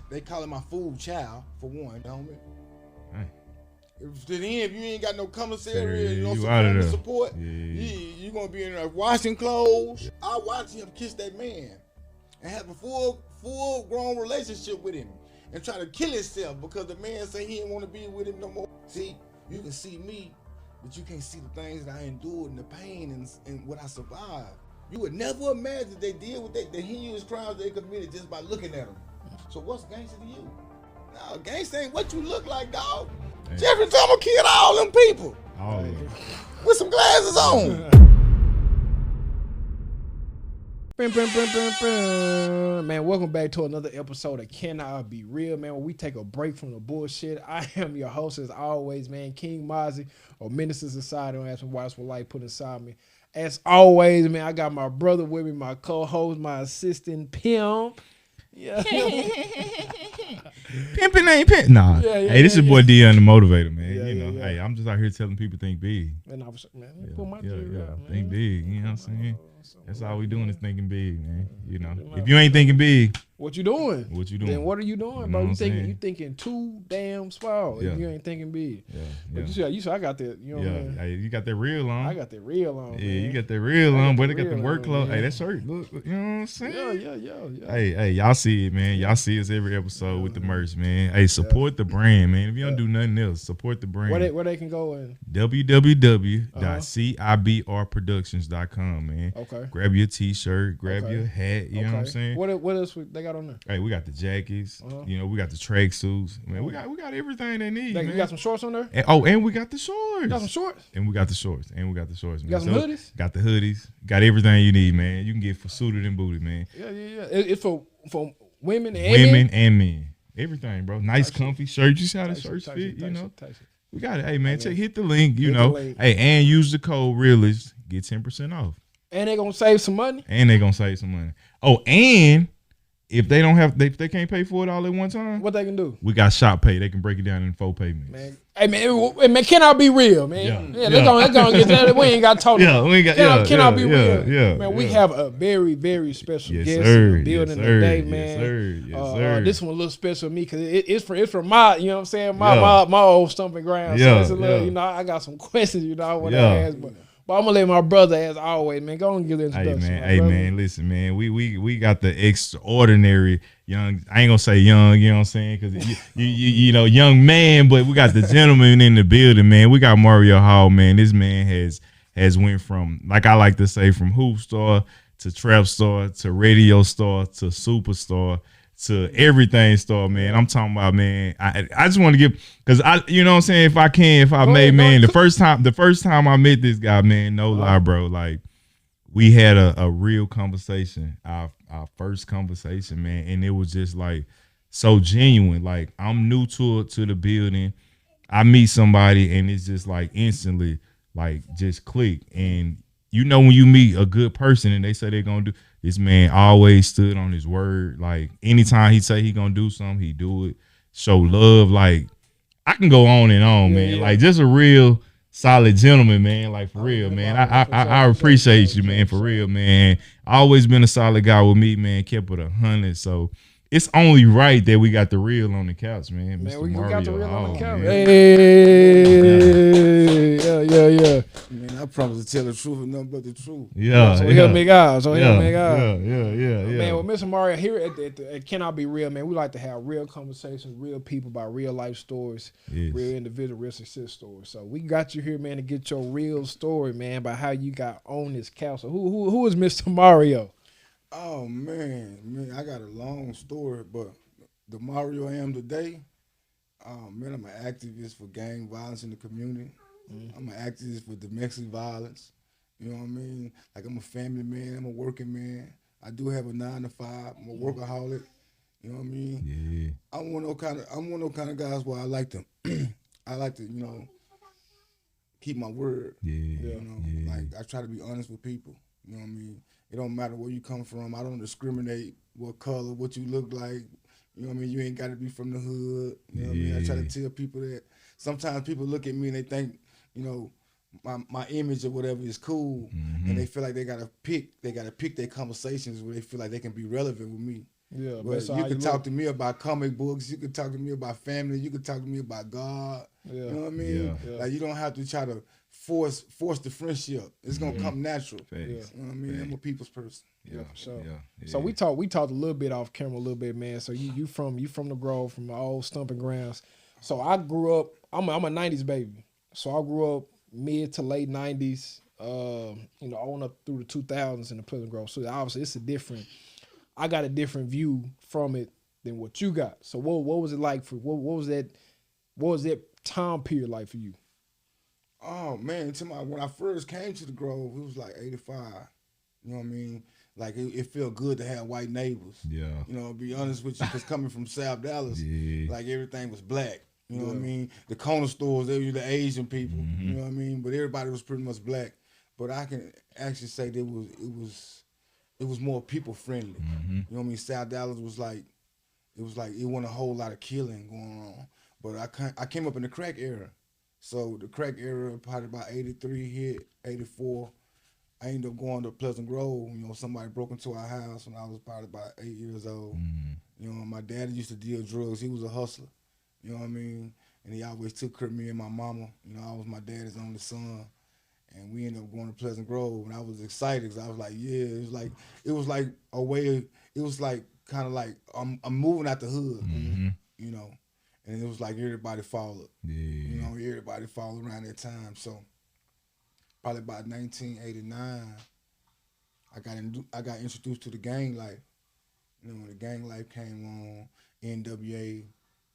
they call it my food child for one, homie. Hey. If to the end, if you ain't got no commissary, Yeah, no you out of family there. support, Yeah. you gonna be in there washing clothes. I watch him kiss that man and have a full grown relationship with him and try to kill himself because the man say he didn't want to be with him no more. See, you can see me, but you can't see the things that I endured and the pain and what I survived. You would never imagine they deal with the heinous crimes they committed just by looking at them. So what's gangster to you? No, gangsta ain't what you look like, dog. Hey. Jeffrey Dahmer killed all them people. All of them. With some glasses on. Man, welcome back to another episode of Can I Be Real, man, where we take a break from the bullshit. I am your host, as always, man, King Mazi, or Minister Society, don't ask me why it's for life put inside me. As always, man, I got my brother with me, my co-host, my assistant pimp. Yeah. Pimping ain't pimp. Nah. Hey, this is your boy Deon, the motivator, man. Hey, I'm just out here telling people think big. Man, put my yeah. out, man. Think big, you know what I'm saying? That's all we doing is thinking big, man. You know, if you ain't thinking big, what you doing? Then what are you doing, bro? You thinking too damn small if you ain't thinking big. But you see, I got that. You know what I mean? Hey, you got that reel on. I got that reel on. Yeah, man. you got that reel on, but they got the reel work on, clothes. man. Hey, that shirt, look, you know what I'm saying? Yeah. Hey, y'all see it, man. Y'all see us every episode with the merch, man. Hey, support the brand, man. If you don't do nothing else, support the brand. Where they can go in? www.CIBRproductions.com, man. Okay. Grab your t-shirt, grab your hat, you know what I'm saying? What else they got on there? Hey, we got the jackets, you know, we got the track suits. Man, we got everything they need, man. You got some shorts on there? And we got the shorts. You got some shorts? And we got the shorts, man. You got some hoodies? Got the hoodies. Got everything you need, man. You can get for suited and booted, man. Yeah. It's for women and men. Everything, bro. Nice, comfy shirts. You see how the shirts fit, you know? We got it. Hey, man, hit the link, you know. Hey, and use the code REALIST. Get 10% off. And they gonna save some money. Oh, and if they don't have, they can't pay for it all at one time. What they can do? We got shop pay. They can break it down in 4 payments. Man, hey man, can I be real, man? Yeah. They're gonna get that. We ain't got to talk. Yeah, we ain't got. Can I be real? Yeah, man. We have a very, very special guest in the building today, man. Yes, sir. This one a little special to me because it's from my, you know what I'm saying, my old stomping ground. So it's a little, you know, I got some questions, you know, I want to ask, but I'm gonna let my brother, as always, man, go and give the introduction. Hey man, listen, man, we got the extraordinary young. I ain't gonna say young, you know what I'm saying, because you know, young man, but we got the gentleman in the building, man. We got Mario Hall, man. This man has went from, like I like to say, from hoop star to trap star to radio star to superstar to everything star, man. I'm talking about, man. I just want to give, because you know what I'm saying, if I may, man. The first time I met this guy, man, no lie, bro. Like, we had a real conversation, our first conversation, man, and it was just like so genuine. Like, I'm new to the building. I meet somebody and it's just like instantly like just click. And you know when you meet a good person and they say they're gonna do, this man always stood on his word. Like, anytime he say he gonna do something, he do it. Show love. Like, I can go on and on, man. Yeah. Like, just a real solid gentleman, man. Like, for real, man. I appreciate you, man. For real, man. Always been a solid guy with me, man. Kept it 100. So it's only right that we got the real on the couch, man. Man, Mr. we Mario got the real Hall, on the couch. Man. Hey, yeah. Man, I promise to tell the truth and nothing but the truth. Yeah. So we gotta make eyes. Yeah. Man, with Mr. Mario here at Can I Be Real, man, we like to have real conversations, real people about real life stories, real individual, real success stories. So we got you here, man, to get your real story, man, about how you got on this couch. So who is Mr. Mario? Oh man, I got a long story, but the Mario I am today, man, I'm an activist for gang violence in the community. I'm an activist for domestic violence. You know what I mean? Like, I'm a family man, I'm a working man. I do have a 9 to 5. I'm a workaholic. You know what I mean? Yeah. I'm one of those kind of guys where I like to, you know, keep my word. Like, I try to be honest with people. You know what I mean? It don't matter where you come from. I don't discriminate what color, what you look like. You know what I mean? You ain't got to be from the hood. You know what I mean? I try to tell people that sometimes people look at me and they think, you know, my image or whatever is cool, and they feel like they gotta pick their conversations where they feel like they can be relevant with me. Yeah, But you can talk to me about comic books. You can talk to me about family. You can talk to me about God. Yeah. You know what I mean? Yeah. Like you don't have to try to force the friendship. It's gonna come natural. Facts. You know what I mean? I'm a people's person. Yeah, for sure. Yeah. So we talked a little bit off camera a little bit, man. So you from the Grove, from the old stomping grounds. So I grew up. I'm a '90s baby. So I grew up mid to late '90s. On up through the 2000s in the Pleasant Grove. So obviously I got a different view from it than what you got. So what was it like for what was that time period like for you? Oh man, when I first came to the Grove, it was like '85. You know what I mean? Like it felt good to have white neighbors. Yeah. You know, to be honest with you, because coming from South Dallas, like everything was black. You know what I mean? The corner stores, they were the Asian people. You know what I mean? But everybody was pretty much black. But I can actually say that it was more people friendly. You know what I mean? South Dallas was like it wasn't a whole lot of killing going on. But I came up in the crack era. So the crack era probably about 83 hit, 84. I ended up going to Pleasant Grove. You know, somebody broke into our house when I was probably about 8 years old. You know, my daddy used to deal drugs. He was a hustler. You know what I mean? And he always took care of me and my mama. You know, I was my daddy's only son. And we ended up going to Pleasant Grove, and I was excited because I was like, yeah, it was like a way, it was like kind of like I'm moving out the hood, you know, and it was like everybody followed, you know, everybody followed around that time. So probably about 1989, I got introduced to the gang life. You know, when the gang life came on, NWA,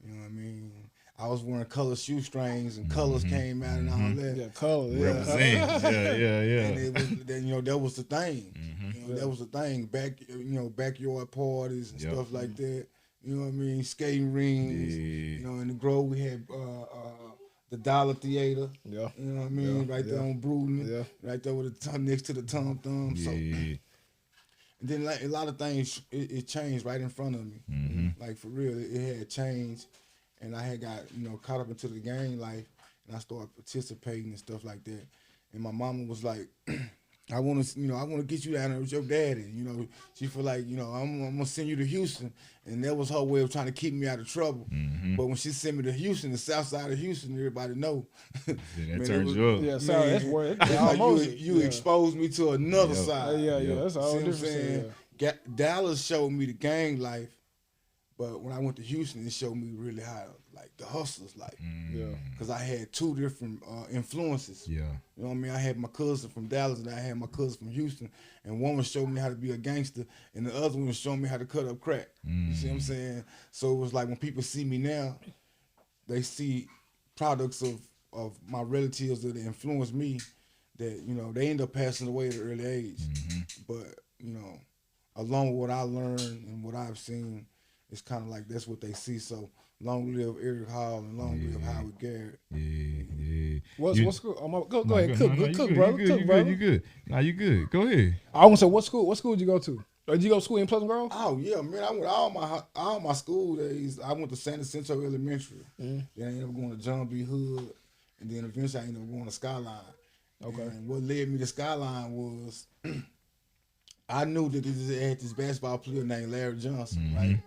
you know what I mean? I was wearing color shoestrings and colors came out and all that. Yeah, color. Yeah. Represent. yeah. And it was, then, you know, that was the thing. You know, that was the thing. Backyard parties and stuff like that. You know what I mean? Skating rings. You know, in the Grove we had the Dollar Theater. Yeah. You know what I mean? Right there on Bruden. Yeah. Right there with the next to the Tom Thumb. So, and then like, a lot of things it changed right in front of me. Like for real, it had changed. And I had got, you know, caught up into the gang life, and I started participating and stuff like that. And my mama was like, I want to get you down there with your daddy. You know, she feel like, you know, I'm gonna send you to Houston, and that was her way of trying to keep me out of trouble. But when she sent me to Houston, the south side of Houston, everybody know. That turns you up. Yeah, so that's where you exposed me to another side. Yeah, that's all See what I'm different. saying? Dallas showed me the gang life. But when I went to Houston, it showed me really how, like, the hustlers, like. Because I had two different influences. Yeah. You know what I mean? I had my cousin from Dallas, and I had my cousin from Houston. And one was showing me how to be a gangster, and the other one was showing me how to cut up crack. You see what I'm saying? So it was like when people see me now, they see products of my relatives that influenced me that, you know, they end up passing away at an early age. But, you know, along with what I learned and what I've seen, it's kind of like that's what they see. So long live Eric Hall and long live Howard Garrett. Yeah. What's school? Go ahead, cook, brother. You good? Nah, you good. Go ahead. I want to say what school did you go to? Or did you go to school in Pleasant Grove? Oh yeah, man. I went all my school days. I went to San Jacinto Elementary. Then I ended up going to John B. Hood, and then eventually I ended up going to Skyline. Okay. And what led me to Skyline was I knew that they had this basketball player named Larry Johnson, right?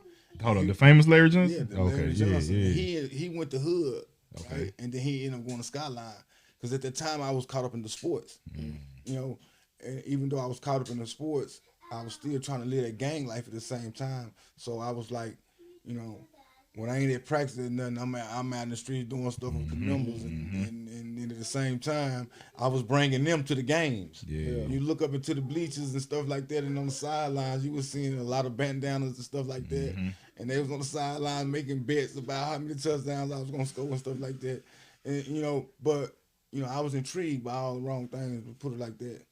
Hold on, the famous Larry Johnson? Yeah, Larry Johnson. Yeah. He went to Hood, right? And then he ended up going to Skyline. Because at the time, I was caught up in the sports. You know, and even though I was caught up in the sports, I was still trying to live that gang life at the same time. So I was like, you know, when I ain't at practice or nothing, I'm out in the streets doing stuff with the members. And at the same time, I was bringing them to the games. Yeah. You look up into the bleachers and stuff like that, and on the sidelines, you was seeing a lot of bandanas and stuff like that. And they was on the sideline making bets about how many touchdowns I was going to score and stuff like that. And, you know, but, you know, I was intrigued by all the wrong things, to put it like that.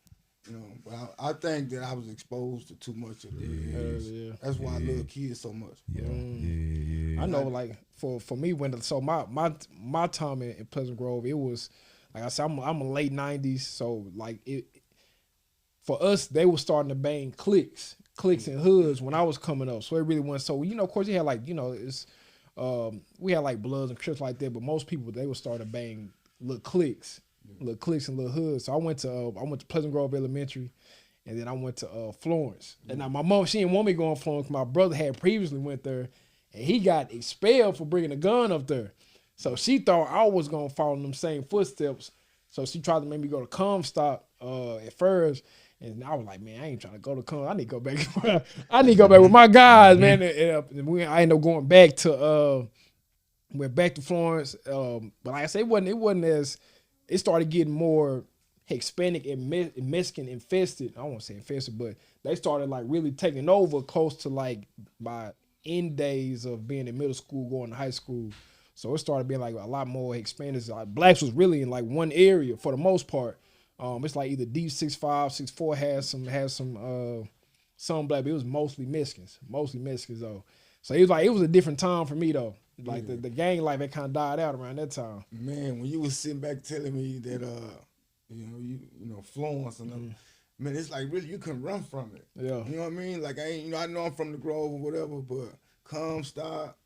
You know, but I think that I was exposed to too much of it. That's why I love kids so much. I know, like for me, my time in Pleasant Grove, it was like I said, I'm a late '90s, so like it for us, they were starting to bang cliques and hoods when I was coming up. So it really wasn't. So you know, of course, you had like it's we had like Bloods and Crips like that, but most people they would start to bang little cliques and little hoods. So I went to Pleasant Grove Elementary, and then I went to Florence. And now my mom, she didn't want me going to Florence. My brother had previously went there, and he got expelled for bringing a gun up there. So she thought I was gonna follow in them same footsteps. So she tried to make me go to Comstock at first. And I was like, man, I ain't trying to go to Comstock. I need to go back. I need to go back with my guys, man. And I ended up going back to went back to Florence. But like I said, it wasn't as it started getting more Hispanic and Mexican infested. I won't say infested, but they started like really taking over close to like my end days of being in middle school, going to high school. So it started being like a lot more Hispanics. Like blacks was really in like one area for the most part. It's like either D65, 64 had some black, but it was mostly Mexicans though. So it was a different time for me though. Like the gang life had kind of died out around that time. Man, when you was sitting back telling me that you know Florence and man, it's like really you couldn't run from it. Yeah. You know what I mean? Like I know I'm from the Grove or whatever, but Comstock,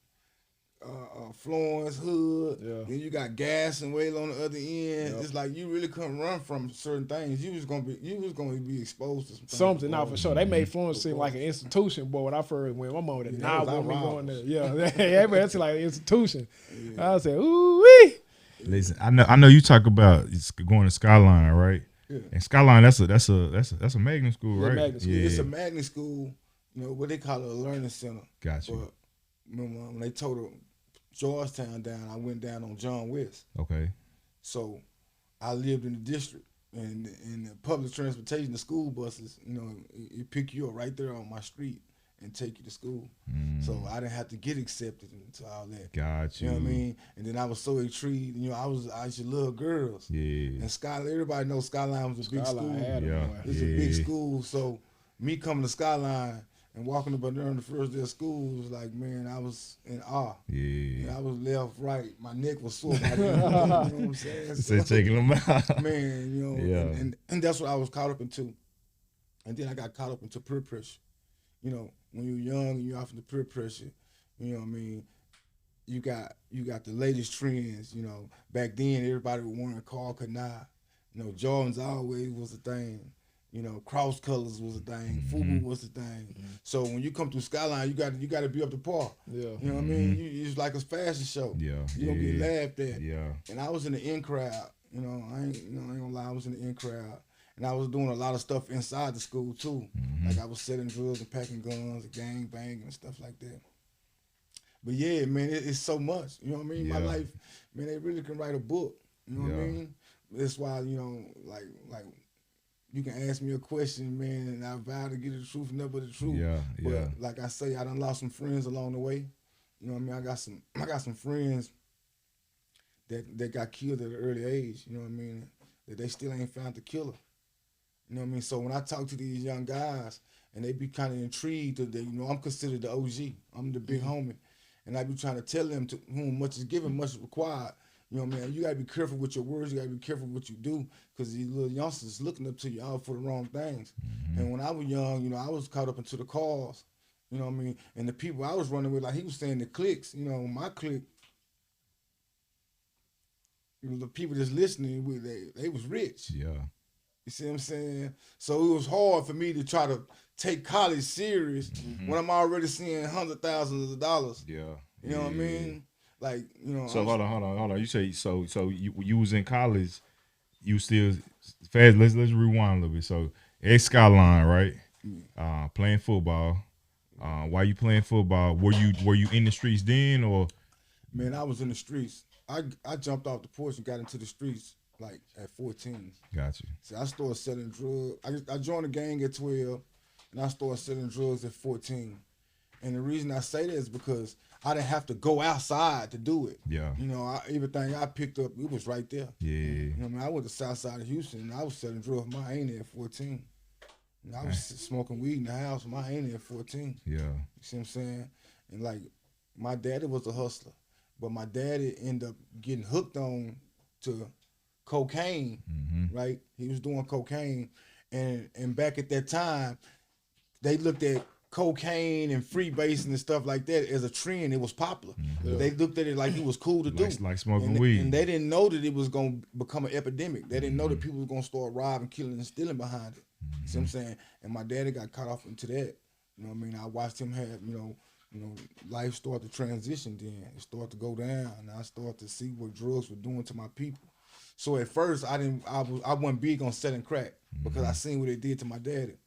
Florence, Hood, then you got Gas and Whale on the other end. It's like you really couldn't run from certain things. You was gonna be exposed to something now for sure. They made Florence seem like an institution, boy. When I first went, my mom did not want me going there. Yeah, that's like an institution. I said, ooh wee. Listen, I know you talk about going to Skyline, right? Yeah. And Skyline, that's a magnet school, right? Magnet school. Yeah. It's a magnet school. You know what they call it, a learning center. Gotcha. But when they told Georgetown down, I went down on John West. Okay. So I lived in the district, and the public transportation, the school buses, you know, it pick you up right there on my street and take you to school. So I didn't have to get accepted into all that. Gotcha. You know what I mean? And then I was so intrigued. You know, I used to love girls. Yeah. And everybody knows Skyline was a big school. It's a big school. So me coming to Skyline and walking up there on the first day of school was like, man, I was in awe. Yeah. And I was left, right. My neck was sore. You know what I'm saying? So taking them out. Man, you know, and that's what I was caught up into. And then I got caught up into peer pressure. You know, when you're young and you're off into peer pressure, you know what I mean? You got the latest trends, you know. Back then, everybody was wearing Carl Kanai. You know, Jordans always was a thing. You know, cross colors was a thing. FUBU was a thing. So when you come through Skyline, you got to be up to par. Yeah. You know what I mean? It's like a fashion show. Yeah. You don't get laughed at. Yeah. And I was in the in crowd. You know, I ain't gonna lie. I was in the in crowd. And I was doing a lot of stuff inside the school too. Like I was selling drugs and packing guns and gang banging and stuff like that. But yeah, man, it's so much. You know what I mean? My life, man, they really can write a book. You know what I mean? That's why, you know, like you can ask me a question, man, and I vow to get the truth, never the truth. But like I say, I done lost some friends along the way. You know what I mean? I got some friends that got killed at an early age. You know what I mean? That they still ain't found the killer. You know what I mean? So when I talk to these young guys and they be kind of intrigued that, you know, I'm considered the OG. I'm the big homie. And I be trying to tell them to whom much is given, much is required. You know, man, you got to be careful with your words. You got to be careful what you do because these little youngsters looking up to you all for the wrong things. And when I was young, you know, I was caught up into the cause. You know what I mean? And the people I was running with, like he was saying, the cliques, you know, my clique, you know, the people that's listening, they was rich. Yeah. You see what I'm saying? So it was hard for me to try to take college serious when I'm already seeing hundreds of thousands of dollars. Yeah. You know what I mean? Like, you know. So hold on. You say so you was in college, you still fast. Let's rewind a little bit. So at Skyline, right? Playing football. While you playing football, were you in the streets then or? Man, I was in the streets. I jumped off the porch and got into the streets like at 14. Gotcha. So I started selling drugs. I joined the gang at 12, and I started selling drugs at 14. And the reason I say that is because I didn't have to go outside to do it. Yeah. You know, everything I picked up, it was right there. Yeah. You know what I mean? I went to south side of Houston, and I was selling drugs with my auntie at 14. And I was smoking weed in the house with my auntie at 14. Yeah. You see what I'm saying? And, like, my daddy was a hustler, but my daddy ended up getting hooked on to cocaine, right? He was doing cocaine, and back at that time, they looked at cocaine and freebasing and stuff like that as a trend. It was popular. They looked at it like it was cool to do. Like smoking weed. And they didn't know that it was going to become an epidemic. They didn't know that people was going to start robbing, killing, and stealing behind it. See what I'm saying? And my daddy got caught off into that. You know what I mean? I watched him have, life start to transition then. It started to go down, and I started to see what drugs were doing to my people. So at first, I wasn't big on selling crack because I seen what it did to my daddy.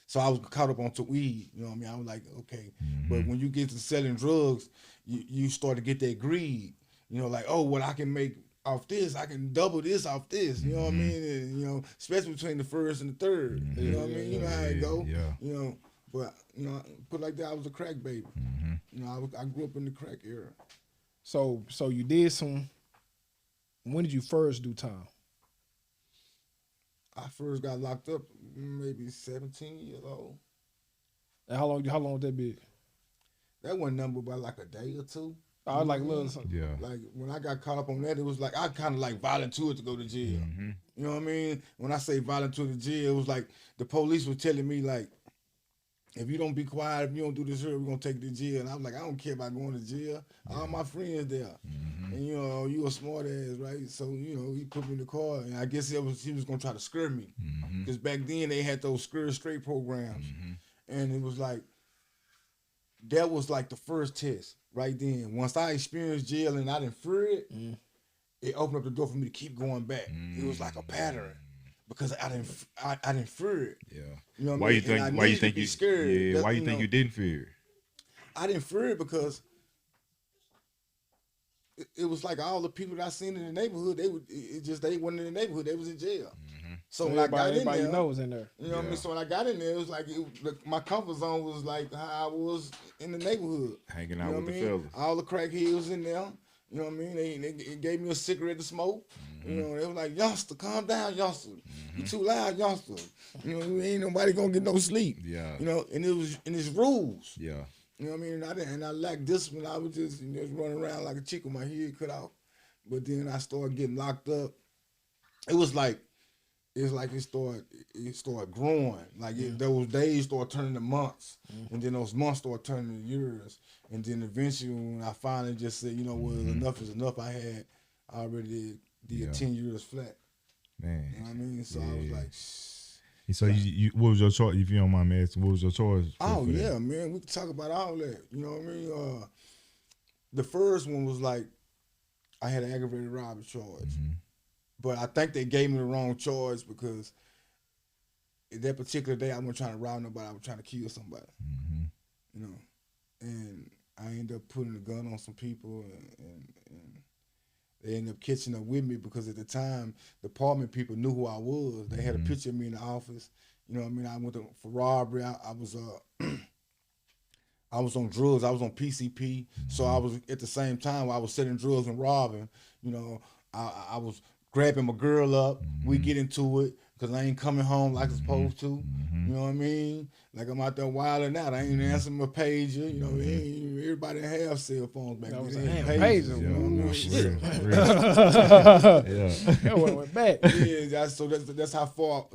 So I was caught up onto weed. You know what I mean? I was like, okay. But when you get to selling drugs, you start to get that greed. You know, like, oh, what I can make off this, I can double this off this. You know what I mean? And, especially between the first and the third. You know what I mean? You know how it go. Yeah. But put like that, I was a crack baby. I grew up in the crack era. So you did some. When did you first do time? I first got locked up maybe 17 years old. And how long would that be? That wasn't nothing but like a day or two. I was like little something. Yeah. Like when I got caught up on that, it was like I kind of like volunteered to go to jail. You know what I mean? When I say volunteer to jail, it was like the police were telling me like, if you don't be quiet, if you don't do this here, we're gonna take you to jail. And I was like, I don't care about going to jail. All my friends there. And you a smart ass, right? So, he put me in the car, and I guess he was gonna try to scare me. Because back then they had those scare straight programs. And it was like, that was like the first test right then. Once I experienced jail and I didn't fear it, it opened up the door for me to keep going back. It was like a pattern. Because I didn't fear it. Yeah. You know what why I you mean? think? Why you think you scared? Yeah. That, Why you think you didn't fear it? I didn't fear it because it was like all the people that I seen in the neighborhood. They wasn't in the neighborhood. They was in jail. So when I got in there, knows in there. You know what I mean? So when I got in there, it was like my comfort zone was like how I was in the neighborhood, hanging out with the fellas. All the crackheads was in there. You know what I mean? They gave me a cigarette to smoke. They was like, youngster, calm down, youngster. You too loud, youngster. Ain't nobody gonna get no sleep. Yeah. And it was in its rules. Yeah. You know what I mean? And I lacked discipline. I was just running around like a chick with my head cut out. But then I started getting locked up. It started growing. Like those days started turning to months. And then those months started turning to years. And then eventually when I finally just said, enough is enough, I already did 10 years flat. Man. You know what I mean? So I was like, So you what was your choice, if you don't mind me asking, what was your choice? Oh yeah, man. We can talk about all that. You know what I mean? The first one was like, I had an aggravated robbery charge. But I think they gave me the wrong charge because that particular day I wasn't trying to rob nobody, I was trying to kill somebody. And I ended up putting a gun on some people and they ended up catching up with me because at the time, the department people knew who I was. They had a picture of me in the office. You know what I mean? I went for robbery. I was I was on drugs. I was on PCP. So I was, at the same time, I was selling drugs and robbing. I was grabbing my girl up. We get into it because I ain't coming home like I'm supposed to. You know what I mean? Like I'm out there wilding out. I ain't answering my pager. Everybody have cell phones back then. Pager. You know what I mean? That one went back. Yeah, that's how far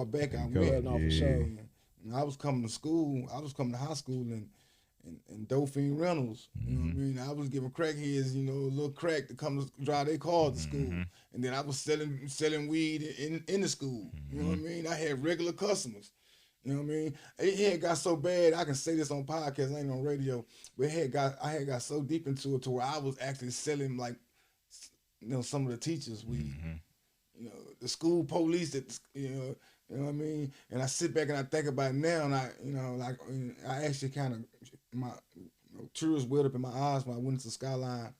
back I went. For sure. I was coming to school. I was coming to high school and Dolphin Reynolds. You know what I mean? I was giving crackheads, a little crack to come to drive their cars to school. And then I was selling weed in the school. You know what I mean? I had regular customers. You know what I mean? It had got so bad, I can say this on podcast, I ain't on radio, but I had got so deep into it to where I was actually selling like, some of the teachers weed. The school police that, you know what I mean? And I sit back and I think about it now, and I actually kind of, my tears welled up in my eyes when I went into Skyline,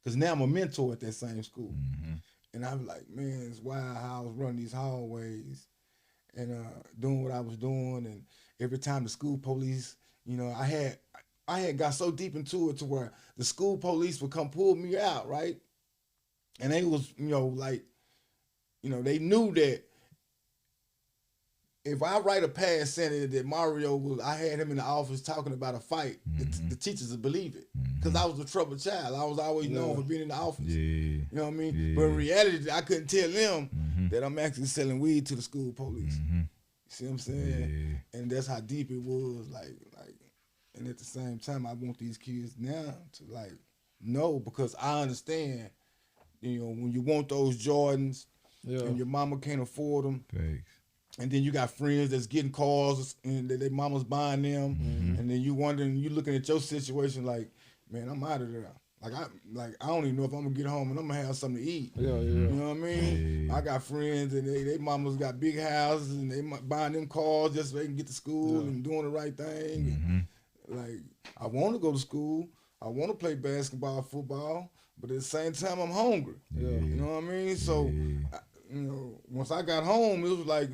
because now I'm a mentor at that same school. And I was like, man, it's wild how I was running these hallways and doing what I was doing. And every time the school police, I had got so deep into it to where the school police would come pull me out, right? And they was, they knew that if I write a past saying that I had him in the office talking about a fight, the teachers would believe it. Because I was a troubled child. I was always known for being in the office. You know what I mean? Yeah. But in reality, I couldn't tell them that I'm actually selling weed to the school police. You see what I'm saying? Yeah. And that's how deep it was. And at the same time, I want these kids now to know, because I understand, when you want those Jordans and your mama can't afford them. Thanks. And then you got friends that's getting cars and their mama's buying them, and then you wondering, you looking at your situation like, man, I'm out of there. I don't even know if I'm gonna get home and I'm gonna have something to eat. Yeah. You know what I mean? Yeah. I got friends and they mamas got big houses and they buying them cars just so they can get to school and doing the right thing. And, like, I want to go to school. I want to play basketball, football, but at the same time, I'm hungry. Yeah. You know what I mean? So, once I got home, it was like,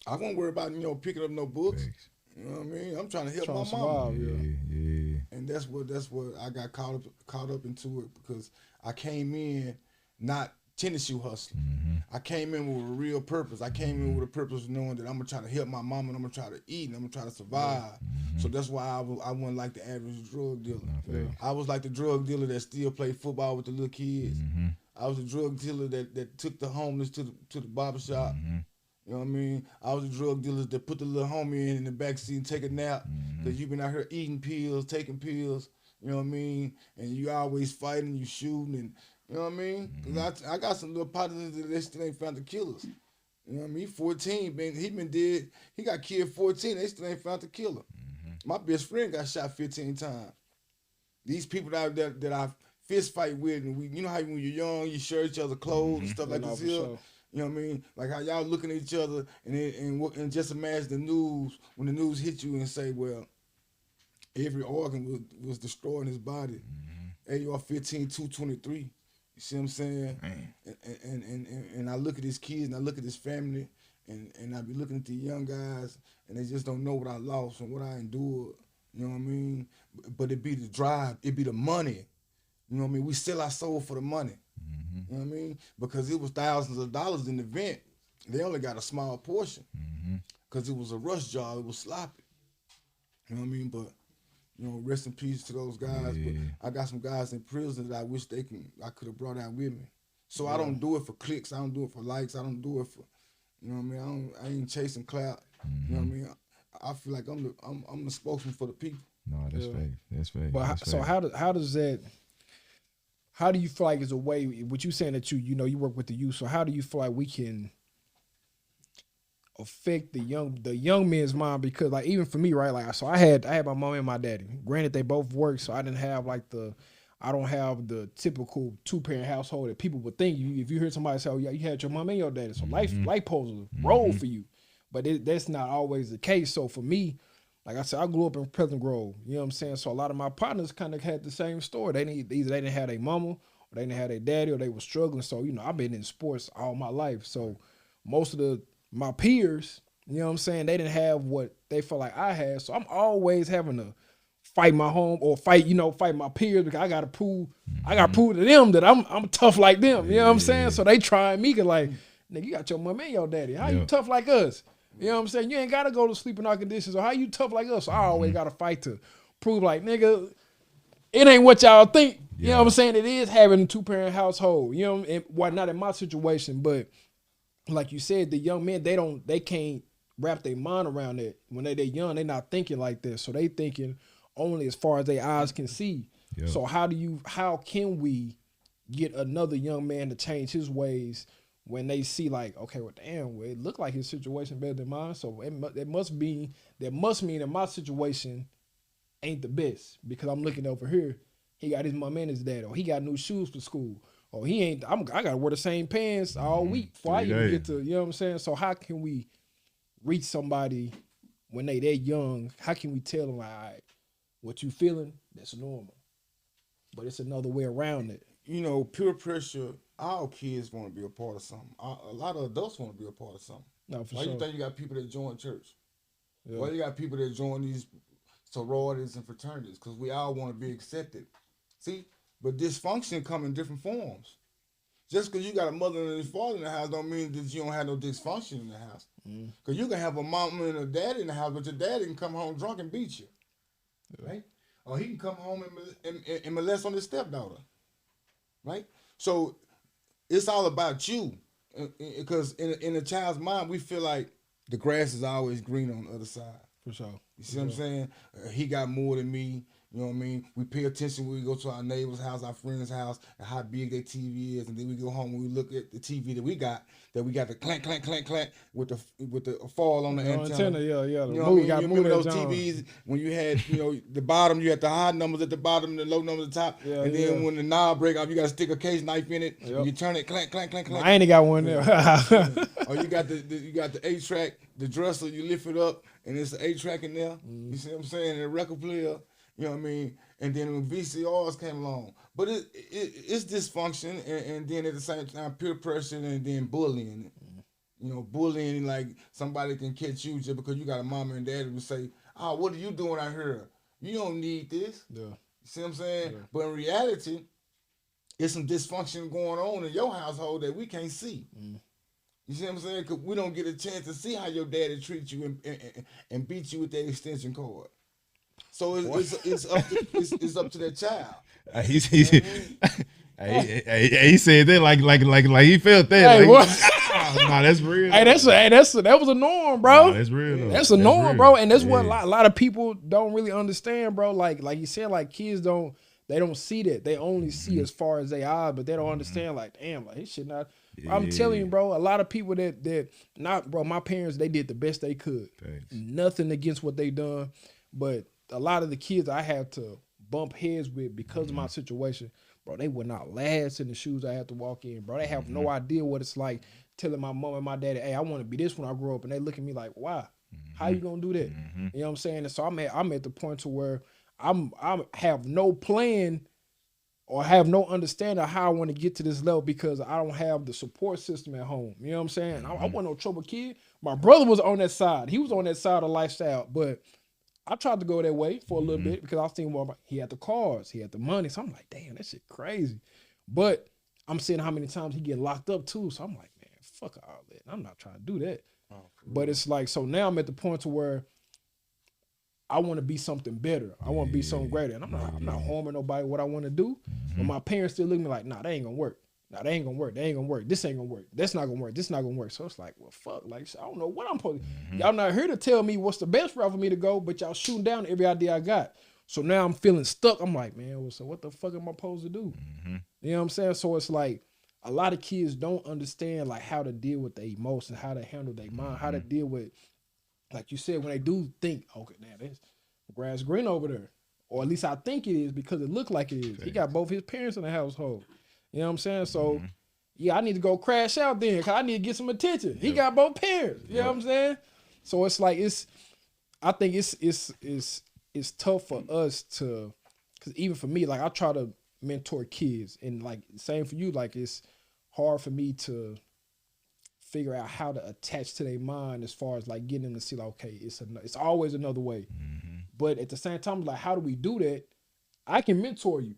I won't worry about, picking up no books. Thanks. You know what I mean? I'm trying to help Trying my to mama. survive, Yeah. And that's what I got caught up into it, because I came in not tennis shoe hustling. I came in with a real purpose. I came in with a purpose of knowing that I'm gonna try to help my mama and I'm gonna try to eat and I'm gonna try to survive. So that's why I wasn't like the average drug dealer. I was like the drug dealer that still played football with the little kids. I was a drug dealer that took the homeless to the barbershop. You know what I mean? I was a drug dealer that put the little homie in the backseat and take a nap, because you've been out here eating pills, taking pills, you know what I mean? And you always fighting, you shooting, and you know what I mean? Because I got some little partners that they still ain't found the killers. You know what I mean? 14, he been dead. He got killed 14, they still ain't found the killer. My best friend got shot 15 times. These people out there that I fist fight with, and you know how when you're young, you share each other's clothes and stuff like this here. Sure. You know what I mean? Like how y'all looking at each other and just imagine the news, when the news hit you and say, well, every organ was destroyed in his body. AR-15, 223. You see what I'm saying? And I look at his kids and I look at his family and I be looking at the young guys and they just don't know what I lost and what I endured. You know what I mean? But it be the drive, it be the money. You know what I mean? We sell our soul for the money. You know what I mean? Because it was thousands of dollars in the event. They only got a small portion. Because it was a rush job. It was sloppy. You know what I mean? But, rest in peace to those guys. But I got some guys in prison that I wish I could have brought out with me. So I don't do it for clicks. I don't do it for likes. I don't do it for, you know what I mean? I ain't chasing clout. You know what I mean? I feel like I'm the spokesman for the people. No, that's fake. That's fake. But so how does that? How do you feel like is a way? What you saying that you work with the youth? So how do you feel like we can affect the young men's mind? Because like even for me, right? Like so I had my mom and my daddy. Granted, they both worked, so I didn't have I don't have the typical 2-parent household that people would think. If you hear somebody say, "Oh yeah, you had your mom and your daddy," so life poses a role for you, but that's not always the case. So for me, like I said, I grew up in Pleasant Grove. You know what I'm saying? So a lot of my partners kind of had the same story. Either they didn't have their mama, or they didn't have their daddy, or they were struggling. So, I've been in sports all my life. So most of my peers, you know what I'm saying, they didn't have what they felt like I had. So I'm always having to fight my home or fight my peers, because I gotta prove to them that I'm tough like them. You know what I'm saying? So they trying me, cause like, nigga, you got your mama and your daddy. How you tough like us? You know what I'm saying? You ain't got to go to sleep in our conditions. Or how you tough like us? So I always got to fight to prove like, nigga, it ain't what y'all think. You know what I'm saying? It is having a 2-parent household. You know, not in my situation, but like you said, the young men, they can't wrap their mind around it. When they're young, they're not thinking like this. So they thinking only as far as their eyes can see. Yep. So how can we get another young man to change his ways when they see like, okay, well, damn, it looked like his situation better than mine, so that must mean that my situation ain't the best, because I'm looking over here, he got his mom and his dad, or he got new shoes for school, or he ain't. I gotta wear the same pants all week before I even get to, you know what I'm saying? So how can we reach somebody when they that young? How can we tell them like, all right, what you feeling? That's normal, but it's another way around it. Peer pressure. All kids want to be a part of something. A lot of adults want to be a part of something. No, for Why sure. you think you got people that join church? Yeah. Why you got people that join these sororities and fraternities? Because we all want to be accepted. See? But dysfunction come in different forms. Just because you got a mother and a father in the house don't mean that you don't have no dysfunction in the house. Because you can have a mama and a daddy in the house, but your daddy can come home drunk and beat you. Right? Or he can come home and molest on his stepdaughter. Right? So it's all about you, because in a child's mind, we feel like the grass is always green on the other side. For sure. You see what I'm saying? He got more than me. You know what I mean? We pay attention when we go to our neighbor's house, our friend's house, and how big their TV is, and then we go home and we look at the TV that we got the clank, clank, clank, clank with the fall on the antenna. Yeah. You know what I Move, mean? got You move remember that those John. TVs when you had, the bottom, you had the high numbers at the bottom and the low numbers at the top, and then when the knob break off, you got to stick a case knife in it, and you turn it, clank, clank, clank, clank. I ain't got one there. Or you got the 8-track, the dresser, you lift it up, and it's an 8-track in there. You see what I'm saying? And a record player, you know what I mean? And then when VCRs came along. But it's dysfunction, and then at the same time, peer pressure, and then bullying. Bullying, like somebody can catch you just because you got a mama and daddy who say, "Oh, what are you doing out here? You don't need this." Yeah. You see what I'm saying? Yeah. But in reality, there's some dysfunction going on in your household that we can't see. You see what I'm saying? Because we don't get a chance to see how your daddy treats you and beat you with that extension cord. So it's up to that child. He said that like he felt that. Hey, what? Nah, that's real. Hey, that was a norm, bro. Nah, that's real though. That's a norm, real. bro. And that's what a lot of people don't really understand, bro. Like you said, like kids don't see that. They only see as far as they are, but they don't understand. Like, damn, like this shit not. I'm telling you, bro. A lot of people that not, bro. My parents, they did the best they could. Thanks. Nothing against what they done, but a lot of the kids I had to bump heads with because of my situation, bro. They would not last in the shoes I had to walk in, bro. They have no idea what it's like telling my mom and my daddy, "Hey, I want to be this when I grow up," and they look at me like, "Why? How you gonna do that?" You know what I'm saying? And so I'm at the point to where I have no plan or have no understanding of how I want to get to this level because I don't have the support system at home. You know what I'm saying? I wasn't no trouble kid. My brother was on that side. He was on that side of lifestyle, but I tried to go that way for a little bit because I was thinking, well, he had the cars, he had the money. So I'm like, damn, that shit crazy. But I'm seeing how many times he get locked up too. So I'm like, man, fuck all that. I'm not trying to do that. But it's like, so now I'm at the point to where I want to be something better. I want to be something greater. And I'm not harming nobody what I want to do. But my parents still look at me like, nah, that ain't gonna work. Nah, that ain't gonna work. That ain't gonna work. This ain't gonna work. That's not gonna work. This not gonna work. So it's like, well, fuck. Like, I don't know what I'm supposed to. Y'all not here to tell me what's the best route for me to go, but y'all shooting down every idea I got. So now I'm feeling stuck. I'm like, man, well, so what the fuck am I supposed to do? You know what I'm saying? So it's like a lot of kids don't understand like how to deal with their emotions, how to handle their mind, how to deal with, like you said, when they do think, okay, now this grass green over there, or at least I think it is because it looked like it is. He got both his parents in the household. You know what I'm saying? So, yeah, I need to go crash out then because I need to get some attention. He got both parents. You know what I'm saying? So it's like I think it's tough for us to, because even for me, like I try to mentor kids, and like same for you, like it's hard for me to figure out how to attach to their mind as far as like getting them to see like, okay, it's always another way. But at the same time, like how do we do that? I can mentor you,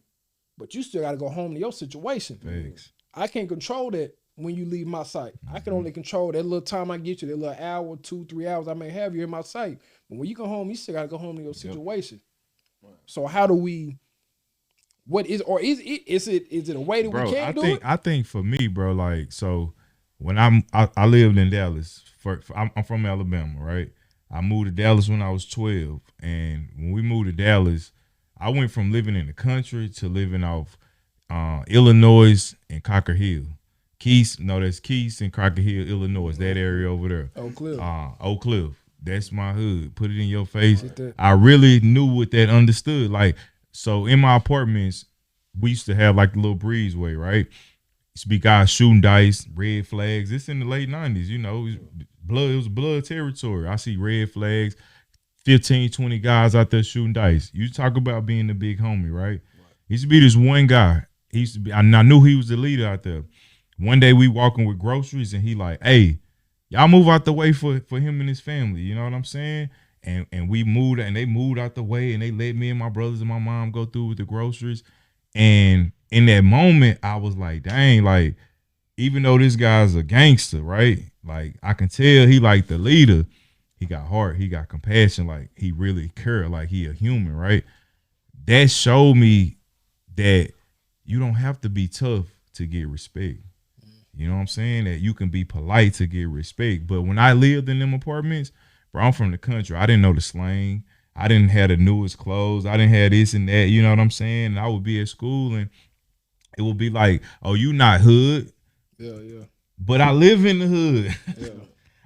but you still got to go home to your situation. Thanks. I can't control that when you leave my sight. I can only control that little time I get you, that little hour, 2-3 hours I may have you in my sight. But when you go home, you still got to go home to your situation. So how do we? What is it a way that we can't do it? I think for me, bro, like so when I lived in Dallas. I'm from Alabama, right? I moved to Dallas when I was 12, and when we moved to Dallas, I went from living in the country to living off Illinois and Cocker Hill. That's Keys and Cocker Hill, Illinois, that area over there. Oak Cliff. That's my hood. Put it in your face. I really knew what that understood. Like, so in my apartments, we used to have like the little breezeway, right? Used to be guys shooting dice, red flags. It's in the late 90s, it was blood territory. I see red flags, 15, 20 guys out there shooting dice. You talk about being the big homie, right? Used to be this one guy. I knew he was the leader out there. One day we walking with groceries and he like, hey, y'all move out the way for him and his family. You know what I'm saying? And we moved, and they moved out the way, and they let me and my brothers and my mom go through with the groceries. And in that moment, I was like, dang, like, even though this guy's a gangster, right? Like, I can tell he like the leader. He got heart, he got compassion, like he really cared, like he a human, right? That showed me that you don't have to be tough to get respect. You know what I'm saying? That you can be polite to get respect. But when I lived in them apartments, bro, I'm from the country. I didn't know the slang. I didn't have the newest clothes. I didn't have this and that. You know what I'm saying? And I would be at school and it would be like, oh, you not hood. Yeah. But I live in the hood. Yeah.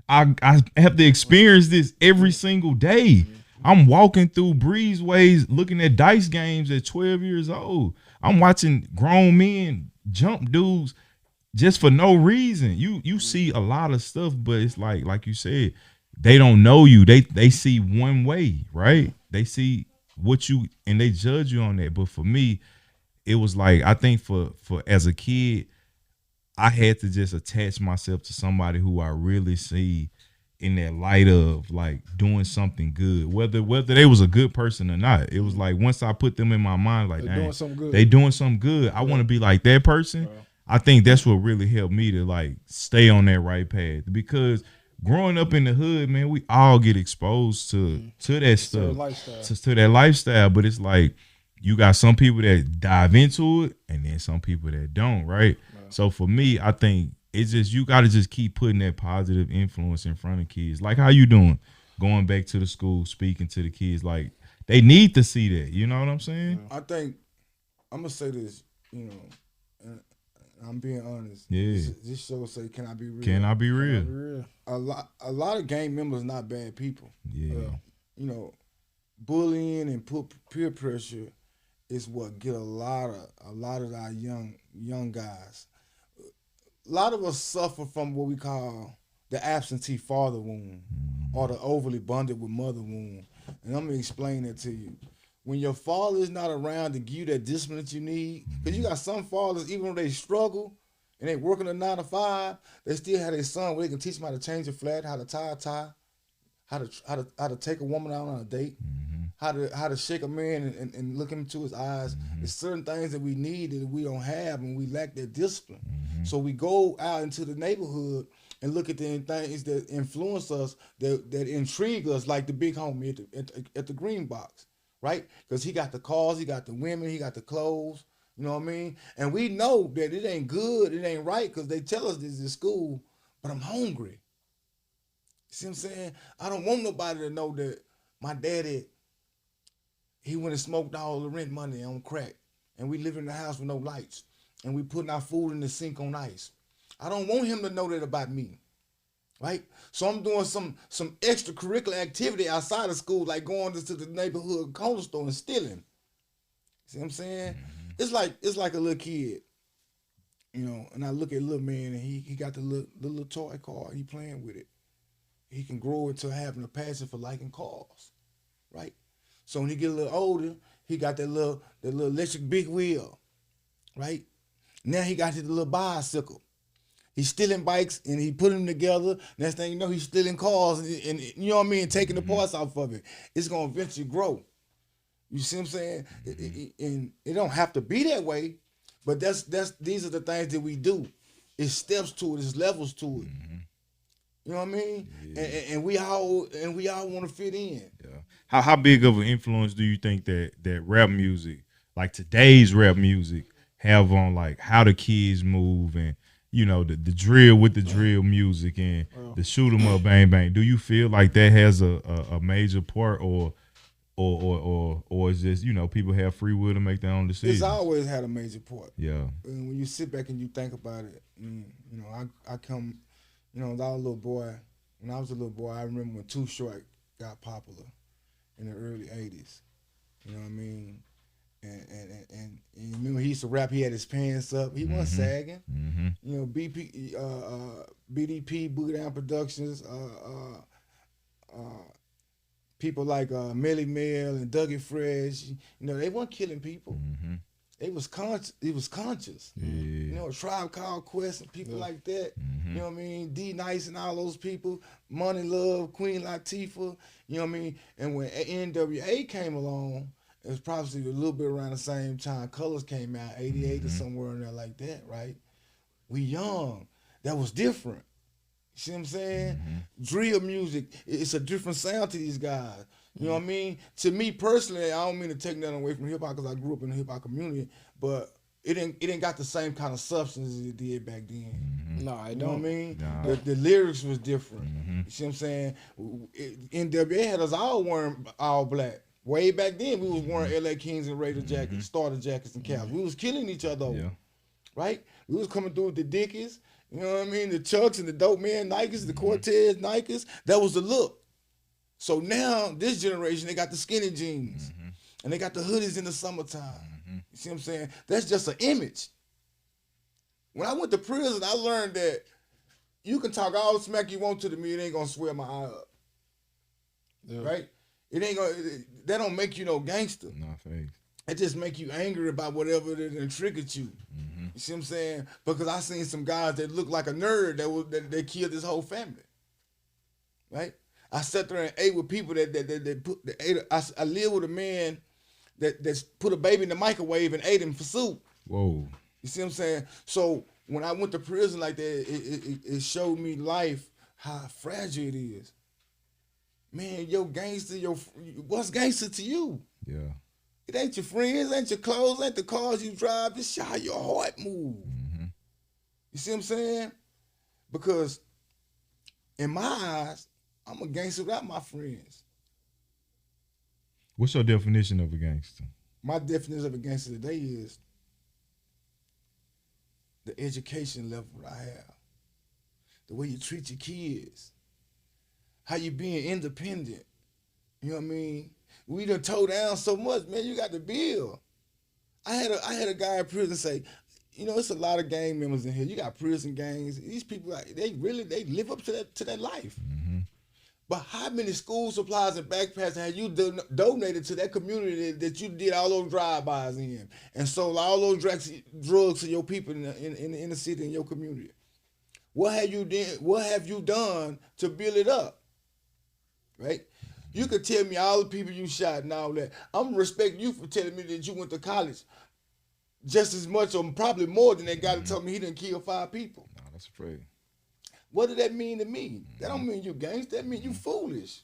I have to experience this every single day. I'm walking through breezeways looking at dice games at 12 years old. I'm watching grown men jump dudes just for no reason. You see a lot of stuff, but it's like you said, they don't know you. They see one way, right? They see what you and they judge you on that. But for me, it was like I think for as a kid, I had to just attach myself to somebody who I really see in that light of like doing something good, whether they was a good person or not. It was like once I put them in my mind, like They're doing something good. they doing something good. I want to be like that person. I think that's what really helped me to like stay on that right path because growing up in the hood, man, we all get exposed to that stuff, to that lifestyle. But it's like you got some people that dive into it, and then some people that don't, right? So for me, I think it's just you got to just keep putting that positive influence in front of kids. Like how you doing, going back to the school, speaking to the kids. Like they need to see that. You know what I'm saying? I think I'm gonna say this. You know, and I'm being honest. Yeah. This show say, "Can I be real?" Can I be real? A lot of gang members not bad people. Yeah. You know, bullying and peer pressure is what get a lot of our young guys. A lot of us suffer from what we call the absentee father wound or the overly bonded with mother wound. And I'm gonna explain that to you. When your father is not around to give you that discipline that you need, because you got some fathers, even though they struggle and they working a 9 to 5, they still have their son where they can teach them how to change a flat, how to tie a tie, how to take a woman out on a date, how to shake a man and look him into his eyes. There's certain things that we need that we don't have and we lack that discipline. So we go out into the neighborhood and look at the things that influence us, that intrigue us, like the big homie at the green box, right? Because he got the cars, he got the women, he got the clothes, you know what I mean? And we know that it ain't good, it ain't right, because they tell us this in school, but I'm hungry. See what I'm saying? I don't want nobody to know that my daddy, he went and smoked all the rent money on crack, and we live in the house with no lights, and we putting our food in the sink on ice. I don't want him to know that about me, right? So I'm doing some extracurricular activity outside of school, like going to the neighborhood corner store and stealing. See what I'm saying? It's like a little kid, you know, and I look at little man, and he got the little toy car, he playing with it. He can grow into having a passion for liking cars, right? So when he get a little older, he got that little electric big wheel, right? Now he got his little bicycle. He's stealing bikes and he put them together. Next thing you know, he's stealing cars and you know what I mean, taking the parts off of it. It's gonna eventually grow. You see what I'm saying? And it don't have to be that way, but these are the things that we do. It's steps to it. It's levels to it. You know what I mean? Yeah. And we all want to fit in. Yeah. How big of an influence do you think that rap music, like today's rap music, have on like how the kids move and you know the drill with the drill music and the shoot 'em up bang bang? Do you feel like that has a major part or is just you know people have free will to make their own decisions? It's always had a major part. Yeah. And when you sit back and you think about it, you know I come. You know, when I was a little boy, I remember when Too Short got popular in the early 80s. You know what I mean? And you remember he used to rap, he had his pants up. He wasn't sagging. You know, BDP, Boogie Down Productions, people like Melly Mel and Dougie Fresh, you know, they weren't killing people. It was conscious. Yeah. You know, Tribe Called Quest and people like that. You know what I mean? D Nice and all those people. Money Love, Queen Latifah. You know what I mean? And when NWA came along, it was probably a little bit around the same time. Colors came out, 88 or somewhere in there like that, right? We young. That was different. You see what I'm saying? Drill music, it's a different sound to these guys. You know what I mean? To me personally, I don't mean to take nothing away from hip hop because I grew up in the hip hop community, but it ain't got the same kind of substance as it did back then. No, I You know what I don't. mean? Nah. The lyrics was different. You see what I'm saying? NWA had us all wearing all black. Way back then, we was wearing LA Kings and Raider jackets, starter jackets and caps. We was killing each other, Yeah. right? We was coming through with the Dickies, you know what I mean? The Chucks and the Dope Man Nikes, the Cortez Nikes. That was the look. So now, this generation, they got the skinny jeans. And they got the hoodies in the summertime. You see what I'm saying? That's just an image. When I went to prison, I learned that you can talk all the smack you want to me, it ain't gonna swear my eye up. Yeah. Right? It ain't gonna, that don't make you no gangster. No face. It just make you angry about whatever that triggered you. You see what I'm saying? Because I seen some guys that look like a nerd that killed his whole family. Right? I sat there and ate with people that put that ate. I lived with a man that put a baby in the microwave and ate him for soup. Whoa. You see what I'm saying? So when I went to prison like that, it showed me life, how fragile it is. Man, what's gangster to you? Yeah. It ain't your friends, ain't your clothes, ain't the cars you drive. It's how your heart move. You see what I'm saying? Because in my eyes, I'm a gangster without my friends. What's your definition of a gangster? My definition of a gangster today is the education level I have, the way you treat your kids, how you being independent. You know what I mean? We done tore down so much, man. You got to build. I had a guy in prison say, you know, it's a lot of gang members in here. You got prison gangs. These people, they live up to that life. But how many school supplies and backpacks have you donated to that community that you did all those drive-bys in and sold all those drugs to your people in the inner city in your community? What have you done to build it up? Right? You could tell me all the people you shot and all that. I'm gonna respect you for telling me that you went to college just as much or probably more than that guy that told me he didn't kill 5 people. No, that's afraid. What did that mean to me? That don't mean you gangster. That mean you foolish.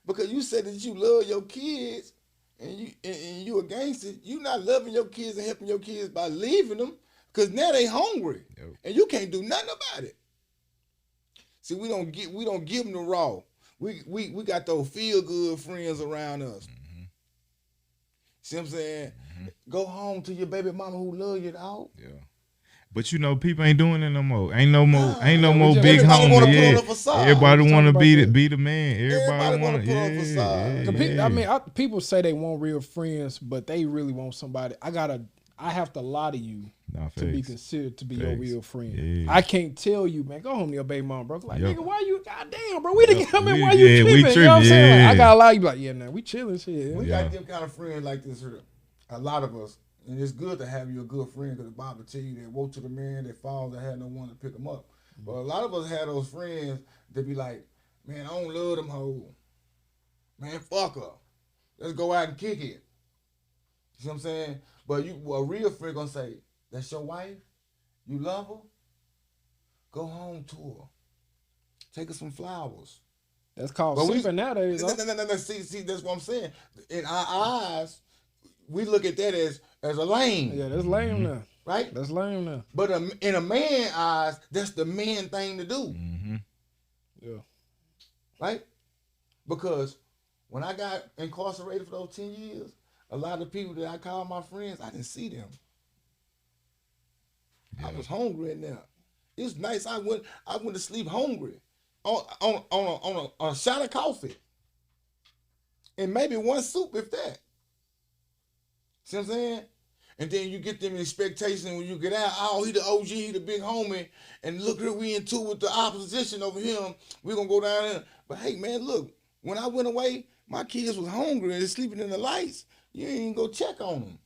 Because you said that you love your kids and you a gangster. You not loving your kids and helping your kids by leaving them because now they hungry. Yep. And you can't do nothing about it. See, we don't give them the raw. We got those feel good friends around us. See what I'm saying? Go home to your baby mama who love you, dog. Yeah. But you know, people ain't doing it no more. Ain't no more just- big everybody wanna homie. put on Yeah. a facade. Everybody We want to talking about be the man. Everybody wanna want put on a facade. I mean, people say they want real friends, but they really want somebody. I have to lie to you Nah, to be facts. considered to be your Facts. real friend. Yeah. I can't tell you, man, go home to your baby mom, bro. Like, Yep. nigga, why you, goddamn, bro, we didn't get We- why you yeah, we tripping? You know what I'm tripping, saying? Like, yeah. I gotta lie, you be like, yeah, nah, we chilling, shit. We Yeah. got them kind of friends like this here. A lot of us. And it's good to have you a good friend because the Bible tell you that woe to the man that falls that had no one to pick him up. But a lot of us had those friends that be like, man, I don't love them hoes. Man, fuck her. Let's go out and kick it. You see what I'm saying? But a real friend gonna say, that's your wife? You love her? Go home to her. Take her some flowers. That's called But we- sleeping nowadays. huh? No. See, that's what I'm saying. In our eyes, we look at that as a lame, Yeah, that's lame now. right? That's lame now. But in a man's eyes, that's the man thing to do, Yeah. right? Because when I got incarcerated for those 10 years, a lot of people that I call my friends, I didn't see them. I was hungry in there. It's nice. I went to sleep hungry on a shot of coffee and maybe one soup, if that. See what I'm saying? And then you get them expectations when you get out. Oh, he the OG, he the big homie, and look here we into with the opposition over him. We gonna go down there. But hey, man, look. When I went away, my kids was hungry and sleeping in the lights. You ain't even go check on them.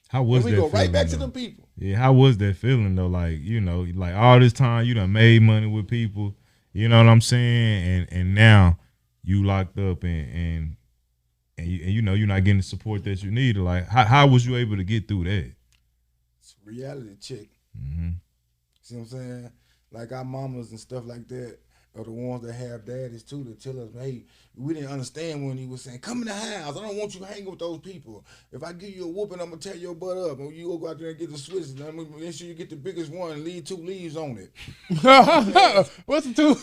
How was And we that go right feeling, back to though? them people. Yeah, how was that feeling though? Like, you know, like all this time you done made money with people, you know what I'm saying? And now you locked up and you know you're not getting the support that you need. Like, how was you able to get through that? It's reality check. Mm-hmm. See what I'm saying? Like our mamas and stuff like that. are the ones that have daddies too to tell us, hey, we didn't understand when he was saying, come in the house. I don't want you hanging with those people. If I give you a whooping, I'm gonna tear your butt up. And you go out there and get the switches. I'm gonna make sure you get the biggest one and leave 2 leaves on it. What's the two?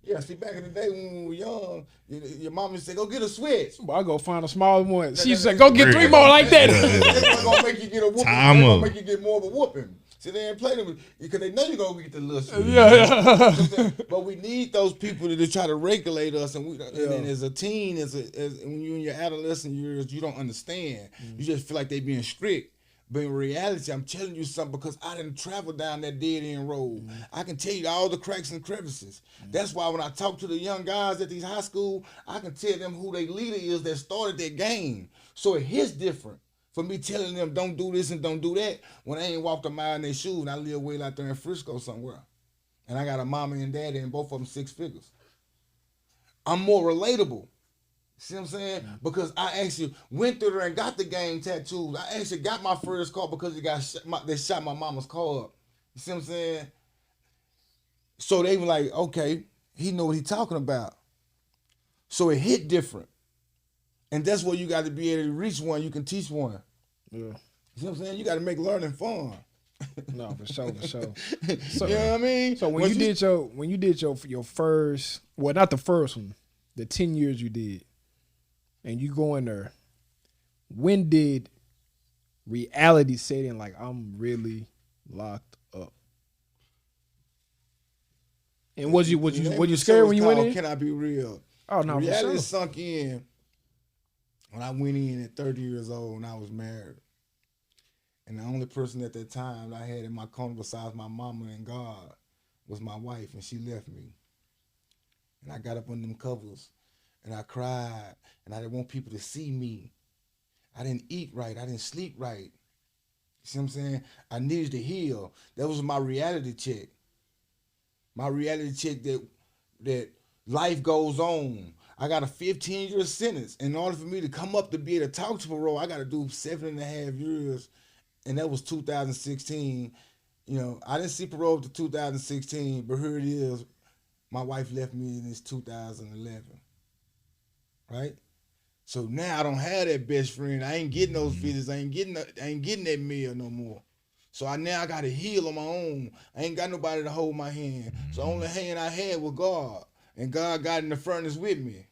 Yeah, see, back in the day when we were young, your mom used to say, go get a switch. Well, I go find a smaller one. She said, go get 3 more like that. They're gonna make you get a whooping. They're gonna make you get more of a whooping. See, they ain't playing with because they know you're gonna get the little switch. Yeah. But we need those people to try to regulate us, and then as a teen, as when you're in your adolescent years, you don't understand. You just feel like they being strict. But in reality, I'm telling you something because I didn't travel down that dead end road. I can tell you all the cracks and crevices. That's why when I talk to the young guys at these high school, I can tell them who their leader is that started that game. So it hits different for me telling them don't do this and don't do that when I ain't walked a mile in their shoes and I live way out there in Frisco somewhere. And I got a mama and daddy and both of them 6 figures. I'm more relatable. See what I'm saying? Yeah. Because I actually went through there and got the gang tattoos. I actually got my first car because they shot my mama's car up. You see what I'm saying? So they were like, okay, he know what he's talking about. So it hit different. And that's where you got to be able to reach one, you can teach one. Yeah. You see what I'm saying? You got to make learning fun. No, for sure. So, you know what I mean? So when you did your first, well, not the first one, the 10 years you did, and you go in there, when did reality set in? Like, I'm really locked up. And was you scared when you went in? Can I be real? Oh no, reality sunk in when I went in at 30 years old and I was married. And the only person at that time I had in my corner besides my mama and God was my wife, and she left me. And I got up under them covers and I cried, and I didn't want people to see me. I didn't eat right. I didn't sleep right. You see what I'm saying? I needed to heal. That was my reality check. My reality check that life goes on. I got a 15-year sentence. In order for me to come up to be able to talk to parole, I got to do 7.5 years, and that was 2016. You know, I didn't see parole to 2016, but here it is. My wife left me in this 2011. Right? So now I don't have that best friend. I ain't getting those visits. I ain't getting that meal no more. So I got to heal on my own. I ain't got nobody to hold my hand. So the only hand I had was God. And God got in the furnace with me.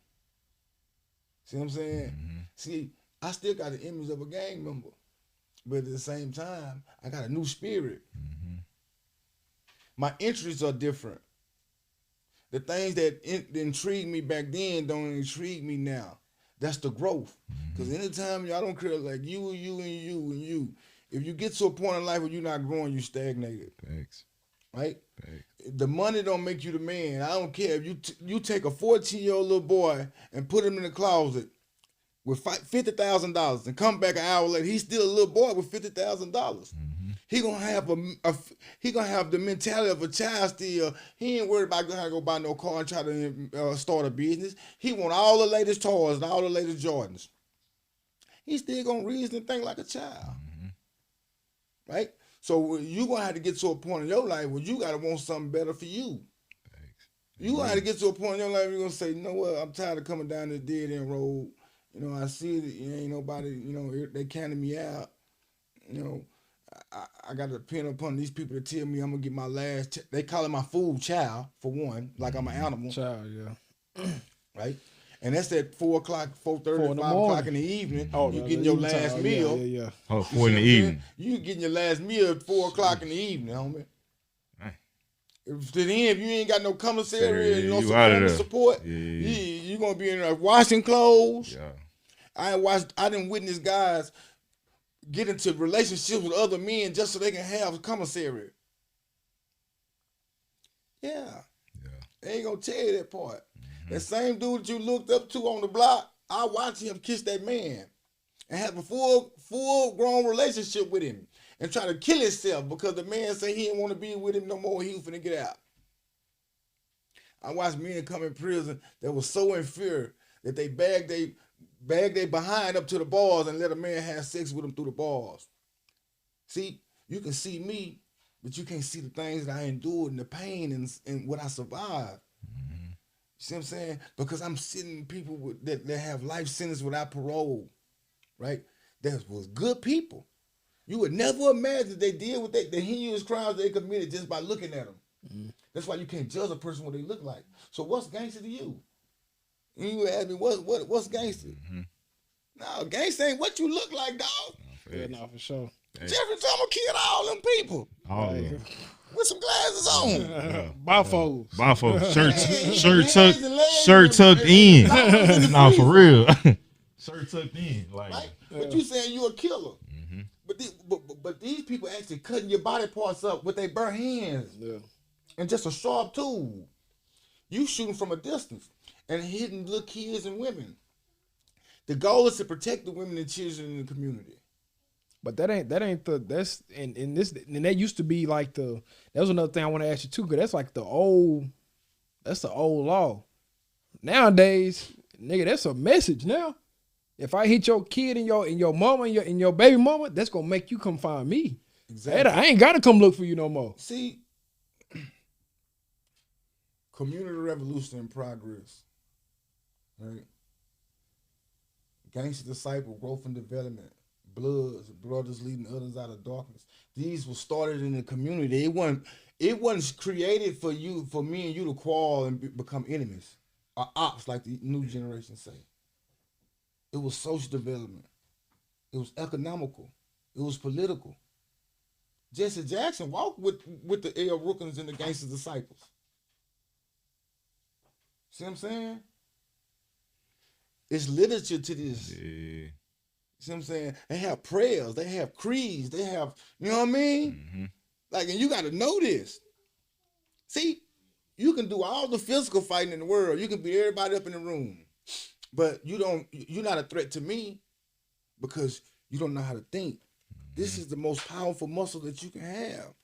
See what I'm saying? Mm-hmm. See, I still got the image of a gang member. But at the same time, I got a new spirit. Mm-hmm. My interests are different. The things that intrigued me back then don't intrigue me now. That's the growth. Because anytime y'all don't care, like you. If you get to a point in life where you're not growing, you stagnated. Thanks. Right? Thanks. The money don't make you the man. I don't care if you take a 14-year-old little boy and put him in the closet with $50,000 and come back an hour later, he's still a little boy with $50,000. Mm-hmm. He gonna have the mentality of a child still. He ain't worried about how to go buy no car and try to start a business. He want all the latest toys and all the latest Jordans. He still gonna reason and think like a child. Mm-hmm. Right? So you gonna have to get to a point in your life where you gotta want something better for you. Thanks. You gonna have to get to a point in your life where you're gonna say, you know what, I'm tired of coming down this dead end road. You know, I see that ain't nobody, you know, they counting me out. You know, I got to depend upon these people to tell me I'm going to get my last, they call it my food child, for one, like I'm an animal. Child, yeah. Right? And that's at 4 o'clock, 4:30, 5 o'clock in the evening. Oh, you getting your last meal. Yeah. Oh, 4 in the evening. You getting your last meal at 4 o'clock in the evening, homie. If to the end, if you ain't got no commissary, no support, you going to be in there washing clothes. Yeah. I didn't witness guys get into relationships with other men just so they can have a commissary. Yeah. They ain't gonna tell you that part. Mm-hmm. That same dude that you looked up to on the block, I watched him kiss that man and have a full grown relationship with him and try to kill himself because the man say he didn't want to be with him no more. He was finna get out. I watched men come in prison that was so in fear that they bagged they behind up to the bars and let a man have sex with them through the bars. See, you can see me, but you can't see the things that I endured and the pain and what I survived. See what I'm saying? Because I'm sitting people that have life sentence without parole, right? That was good people. You would never imagine they deal with the heinous crimes they committed just by looking at them. That's why you can't judge a person what they look like. So what's gangster to you? And you ask me what's gangster? No, gangster ain't what you look like, dog. Yeah, no, for sure. Jeffrey Dahmer killed all them people All of them. with some glasses on. Bifos. Shirt tucked in. Nah, for real. Shirt tucked in. Like, Right? But you saying you a killer. But these people actually cutting your body parts up with their bare hands and just a sharp tool. You shooting from a distance and hitting little kids and women. The goal is to protect the women and children in the community. But that ain't that used to be like that was another thing I want to ask you too, because that's like the old law. Nowadays, nigga, that's a message now. If I hit your kid and your mama and your baby mama, that's gonna make you come find me. Exactly. I ain't gotta come look for you no more. See, community revolution in progress. Right? Gangster disciple, growth and development. Brothers leading others out of darkness. These were started in the community. It wasn't created for me and you to quarrel and become enemies or ops like the new generation say. It was social development. It was economical. It was political. Jesse Jackson walked with the L. Rookins and the Gangster disciples. See what I'm saying? It's literature to this. yeah. See what I'm saying? They have prayers, they have creeds, they have, you know what I mean? Like, and you got to know this. See, you can do all the physical fighting in the world. You can beat everybody up in the room. But you're not a threat to me because you don't know how to think. This is the most powerful muscle that you can have.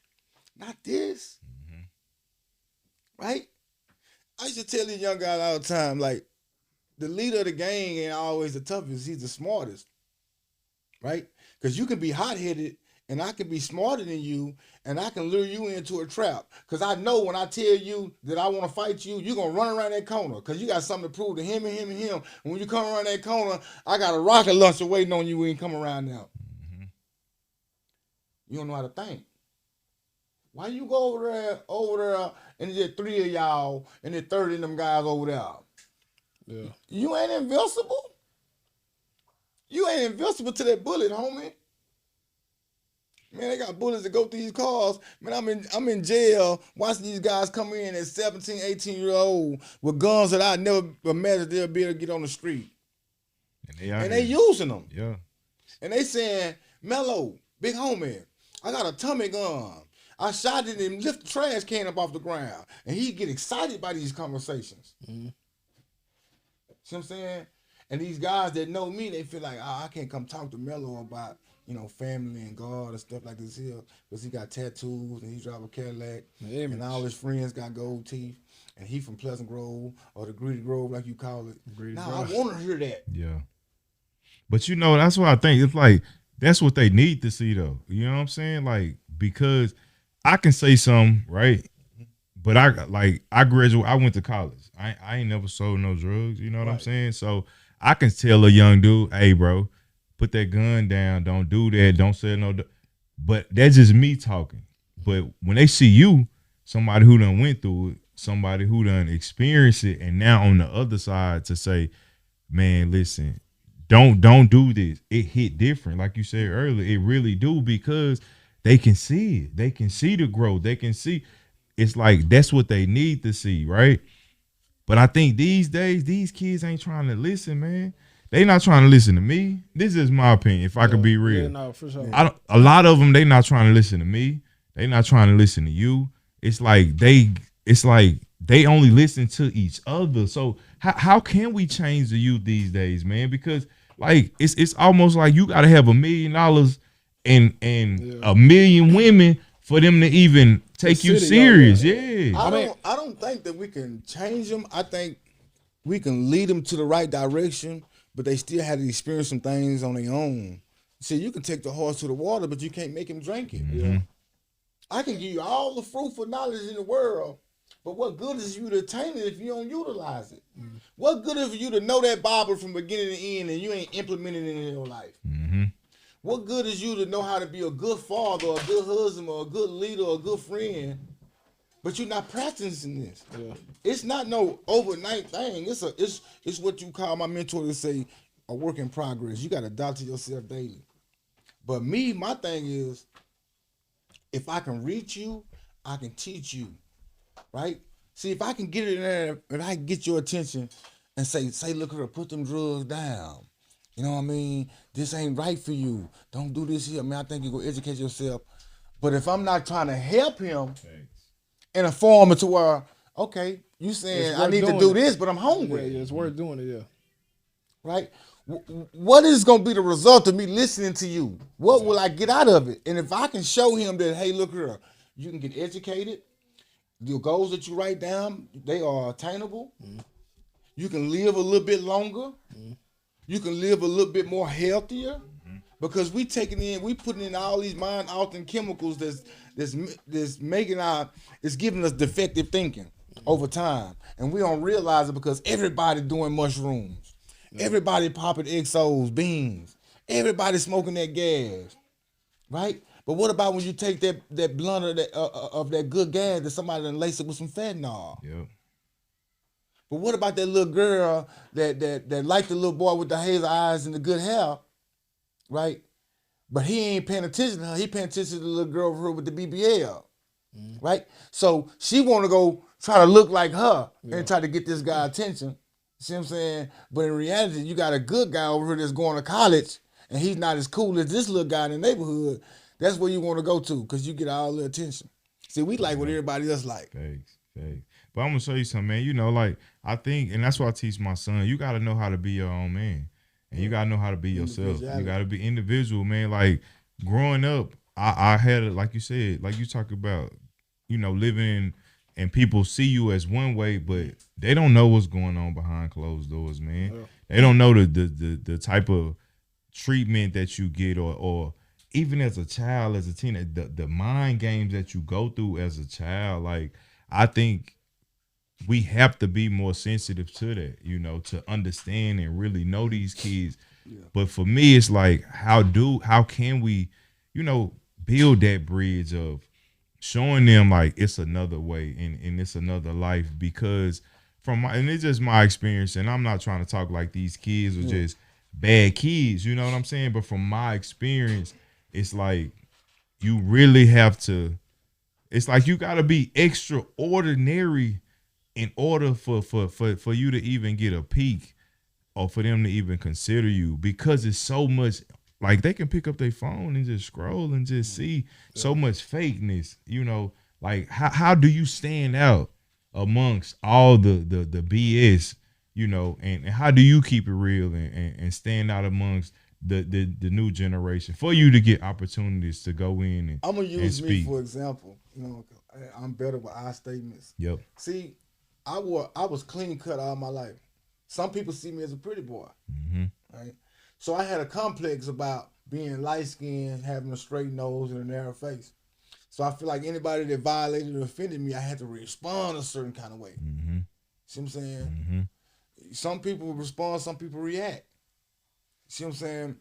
Not this. Right? I used to tell these young guys all the time, like, the leader of the gang ain't always the toughest, he's the smartest. Right? Because you can be hot-headed and I can be smarter than you and I can lure you into a trap. Because I know when I tell you that I want to fight you, you're going to run around that corner because you got something to prove to him and him and him. And when you come around that corner, I got a rocket launcher waiting on you when you come around now. You don't know how to think. Why you go over there, and there's 3 of y'all and there's 30 of them guys over there? Yeah. You ain't invincible. You ain't invincible to that bullet, homie. Man, they got bullets that go through these cars. Man, I'm in jail watching these guys come in at 17, 18-year-old with guns that I never imagined they'll be able to get on the street. And they using them. Yeah. And they saying, Mello, big homie, I got a tummy gun. I shot it and lift the trash can up off the ground. And he get excited by these conversations. See what I'm saying? And these guys that know me, they feel like, I can't come talk to Mello about, family and God and stuff like this here, because he got tattoos and he drive a Cadillac, and all his friends got gold teeth, and he from Pleasant Grove or the Greedy Grove, like you call it. I want to hear that. Yeah. But that's what I think. It's like that's what they need to see, though. You know what I'm saying? Like, because I can say something, right? But I graduated. I went to college. I ain't never sold no drugs. You know what I'm saying? So I can tell a young dude, hey, bro, put that gun down. Don't do that. Don't sell no. But that's just me talking. But when they see you, somebody who done went through it, somebody who done experienced it, and now on the other side to say, man, listen, don't do this. It hit different, like you said earlier. It really do, because they can see it. They can see the growth. They can see. It's like that's what they need to see, right? But I think these days, these kids ain't trying to listen, man. They not trying to listen to me. This is my opinion, if I could be real. Yeah, no, for sure. A lot of them, they not trying to listen to me. They not trying to listen to you. It's like they only listen to each other. So how can we change the youth these days, man? Because like it's almost like you got to have $1 million and a million women for them to even take you serious. Yeah. I don't think that we can change them. I think we can lead them to the right direction, but they still have to experience some things on their own. See, you can take the horse to the water, but you can't make him drink it. I can give you all the fruitful knowledge in the world, But what good is you to attain it if you don't utilize it? What good is you to know that Bible from beginning to end and you ain't implementing it in your life? Mm-hmm. What good is you to know how to be a good father, or a good husband, or a good leader, or a good friend, but you're not practicing this? Yeah. It's not no overnight thing. It's what you call, my mentor to say, a work in progress. You got to doctor yourself daily. But me, my thing is, if I can reach you, I can teach you, right? See, if I can get in there and I can get your attention and say, look at her, put them drugs down. You know what I mean? This ain't right for you. Don't do this here. Man, I think you go educate yourself. But if I'm not trying to help him in a form to where, okay, you saying I need to do this, but I'm hungry. Yeah, it's worth doing it, yeah. Right? What is going to be the result of me listening to you? What will I get out of it? And if I can show him that, hey, look here, you can get educated. The goals that you write down, they are attainable. Mm-hmm. You can live a little bit longer. Mm-hmm. You can live a little bit more healthier. Mm-hmm. Because we putting in all these mind-altering chemicals that's making it's giving us defective thinking over time. And we don't realize it because everybody doing mushrooms. Yeah. Everybody popping XOs, beans. Everybody smoking that gas, right? But what about when you take that blunt of that good gas that somebody done lace it with some fentanyl? Yep. But what about that little girl that liked the little boy with the hazel eyes and the good hair, right? But he ain't paying attention to her. He paying attention to the little girl over here with the BBL, right? So she want to go try to look like her and try to get this guy attention. See what I'm saying? But in reality, you got a good guy over here that's going to college and he's not as cool as this little guy in the neighborhood. That's where you want to go to because you get all the attention. See, we like what everybody else like. Thanks. But I'm going to show you something, man. You know, like, I think, and that's what I teach my son, you got to know how to be your own man. And you got to know how to be yourself. You got to be individual, man. Like, growing up, I had, like you said, like you talk about, you know, living and people see you as one way, but they don't know what's going on behind closed doors, man. Yeah. They don't know the type of treatment that you get or even as a child, as a teenager, the mind games that you go through as a child. Like, I think we have to be more sensitive to that, you know, to understand and really know these kids. Yeah. But for me, it's like, how can we, you know, build that bridge of showing them like it's another way and it's another life? Because and it's just my experience, and I'm not trying to talk like these kids are just bad kids, you know what I'm saying? But from my experience, it's like you really have to, it's like you got to be extraordinary in order for you to even get a peek or for them to even consider you, because it's so much. Like, they can pick up their phone and just scroll and just see so much fakeness, you know. Like, how do you stand out amongst all the BS, you know, and how do you keep it real and stand out amongst the new generation for you to get opportunities to go in and I'm going to use speak. Me for example. You know, I'm better with I statements. Yep. See, I was clean cut all my life. Some people see me as a pretty boy, right? So I had a complex about being light-skinned, having a straight nose and a narrow face. So I feel like anybody that violated or offended me, I had to respond a certain kind of way. See what I'm saying? Some people respond, some people react. See what I'm saying?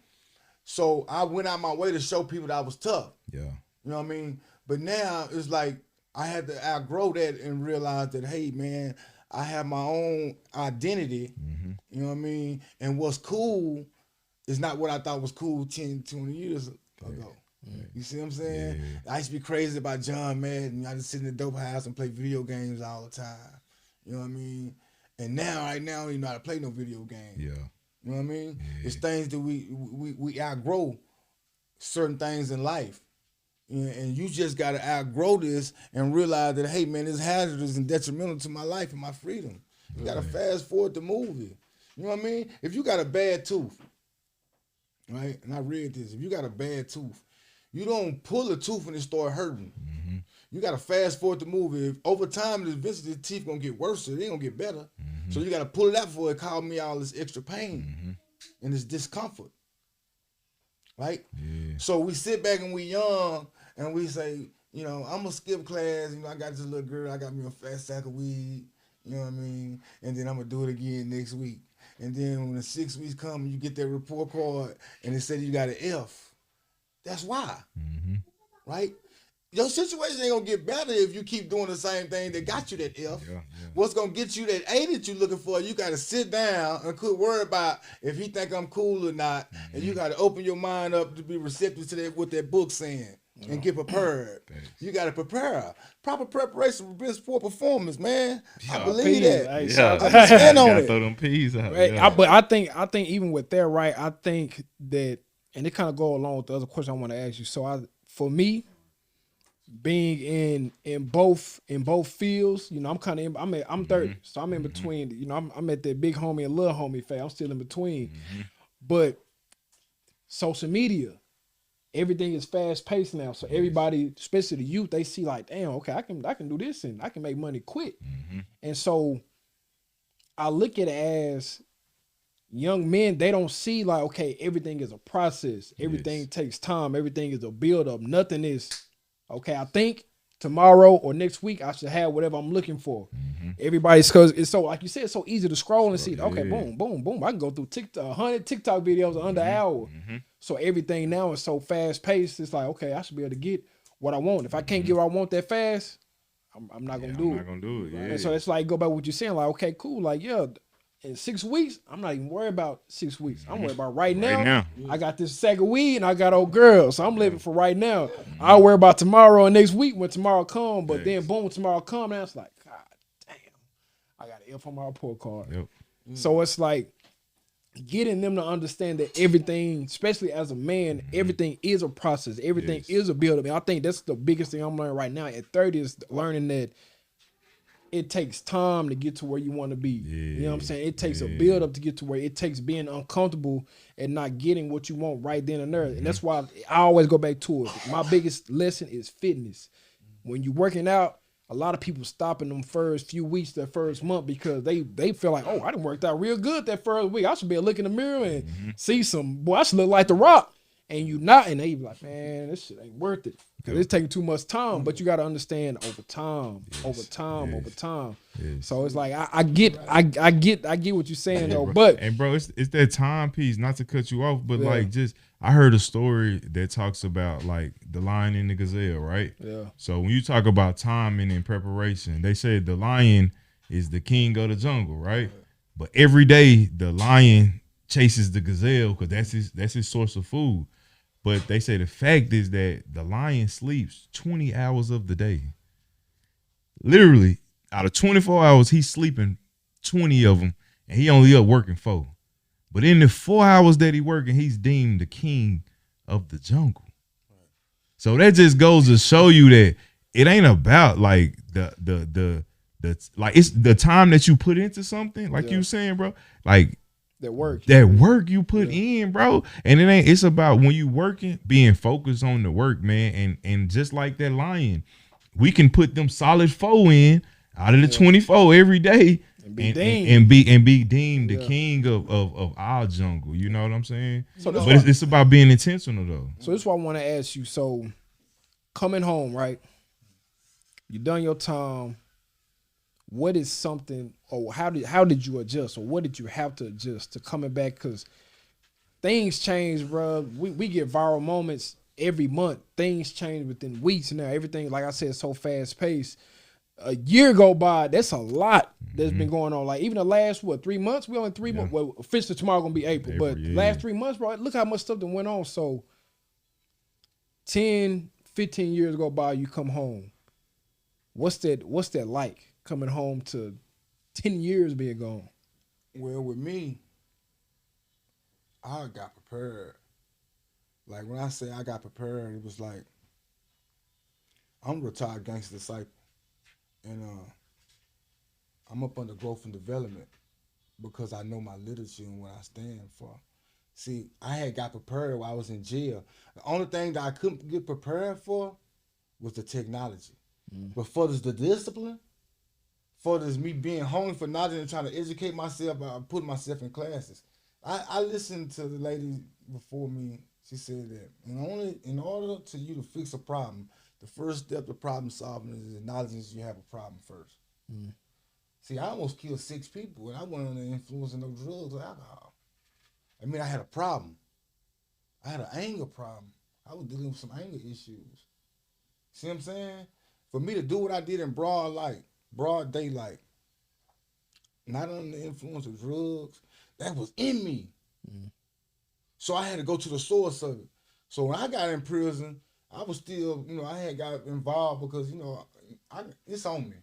So I went out my way to show people that I was tough. Yeah. You know what I mean? But now it's like I had to outgrow that and realize that, hey, man, I have my own identity. You know what I mean? And what's cool is not what I thought was cool 10, 20 years ago. You see what I'm saying? I used to be crazy about John Madden. I just sit in the dope house and play video games all the time. You know what I mean? And now, right now, I don't even know how to play no video games. Yeah. You know what I mean? It's things that we outgrow certain things in life. And you just got to outgrow this and realize that, hey, man, it's hazardous and detrimental to my life and my freedom. You got to fast forward the movie. You know what I mean? If you got a bad tooth, right? And I read this. If you got a bad tooth, you don't pull a tooth and it start hurting. You got to fast forward the movie. If over time, eventually the teeth going to get worse. They ain't going to get better. So you got to pull it out before it cause me all this extra pain and this discomfort. Right? So we sit back and we young and we say, you know, I'm gonna skip class. You know, I got this little girl. I got me a fat sack of weed. You know what I mean? And then I'm gonna do it again next week. And then when the 6 weeks come, you get that report card, and it said you got an F. That's why, Mm-hmm. right? Your situation ain't gonna get better if you keep doing the same thing that got you that F. Yeah. What's gonna get you that A that you looking for? You gotta sit down and quit worry about if he think I'm cool or not, and you gotta open your mind up to be receptive to that what that book's saying and get prepared. Thanks. You gotta prepare. Proper preparation prevents poor performance, man. I Yeah. believe Peas, that. hey, Yeah, shout out- I stand on gotta it. throw them peas out. Right. Yeah. But I think even with that, right, I think that, and it kind of go along with the other question I want to ask you. So for me, being in both fields, you know, I'm 30, so I'm in between. You know, I'm at that big homie and little homie phase. I'm still in between, but social media, everything is fast paced now. So everybody, especially the youth, they see like, damn, okay, I can do this and I can make money quick. And so I look at it as young men, they don't see like, okay, everything is a process. Everything takes time. Everything is a build up. Nothing is, okay, I think tomorrow or next week I should have whatever I'm looking for. Everybody's, because it's so, like you said, it's so easy to scroll and see, okay, boom, boom, boom. I can go through 100 TikTok videos in under an hour. So everything now is so fast paced. It's like, okay, I should be able to get what I want. If I can't get what I want that fast, I'm not gonna do I'm it. not gonna do it. Yeah. And so it's like, go back to what you're saying, like, okay, cool, like, yeah, in 6 weeks, I'm not even worried about 6 weeks. I'm worried about right now. I got this sack of weed and I got old girl, so I'm living for right now. I'll worry about tomorrow and next week when tomorrow come, but then boom, tomorrow come, and it's like, God damn, I got an F on my report card. Yep. So it's like getting them to understand that everything, especially as a man, everything is a process. Everything is a build-up. And I think that's the biggest thing I'm learning right now at 30 is learning that it takes time to get to where you want to be. You know what I'm saying? It takes a build up to get to where it takes being uncomfortable and not getting what you want right then and there. And that's why I always go back to it. My biggest lesson is fitness. When you're working out, a lot of people stop in them first few weeks, that first month, because they feel like, oh, I done worked out real good that first week. I should be able to look in the mirror and see boy, I should look like The Rock. And you not, and they be like, man, this shit ain't worth it. Because it's taking too much time. But you got to understand over time. So it's like I get what you're saying though. But and bro, it's that time piece. Not to cut you off, but like just I heard a story that talks about like the lion and the gazelle, right? Yeah. So when you talk about timing and preparation, they say the lion is the king of the jungle, right? But every day the lion chases the gazelle because that's his source of food. But they say the fact is that the lion sleeps 20 hours of the day. Literally, out of 24 hours, he's sleeping 20 of them, and he only up working 4. But in the 4 hours that he working, he's deemed the king of the jungle. So that just goes to show you that it ain't about like the like it's the time that you put into something, like you were saying, bro. Like that work you put in, bro. And it's about when you working, being focused on the work, man. And just like that lion, we can put them solid 4 in out of the 24 every day and be deemed the king of our jungle. You know what I'm saying? So but it's about being intentional though. So this is what I want to ask you. So coming home, right? You done your time. What is something, or how did you adjust, or what did you have to adjust to coming back? Because things change, bro. We get viral moments every month. Things change within weeks now. Everything, like I said, so fast paced. A year go by, that's a lot that's been going on. Like even the last 3 months, we only 3 months. Well, officially tomorrow gonna be April, but last 3 months, bro. Look how much stuff that went on. So 10, 15 years go by, you come home. What's that like? Coming home to 10 years being gone? Well, with me, I got prepared. Like when I say I got prepared, it was like I'm a retired gangster disciple, and I'm up under growth and development because I know my literature and what I stand for. See, I had got prepared while I was in jail. The only thing that I couldn't get prepared for was the technology. But for the discipline, for this me being hungry for knowledge and trying to educate myself by putting myself in classes. I listened to the lady before me. She said that in order to you to fix a problem, The first step to problem solving is acknowledging you have a problem first. See, I almost killed 6 people, and I wasn't under the influence of no drugs or alcohol. I mean, I had a problem. I had an anger problem. I was dealing with some anger issues. See what I'm saying? For me to do what I did in broad daylight, not under the influence of drugs, that was in me. So I had to go to the source of it. So when I got in prison, I was still, I had got involved because, it's on me.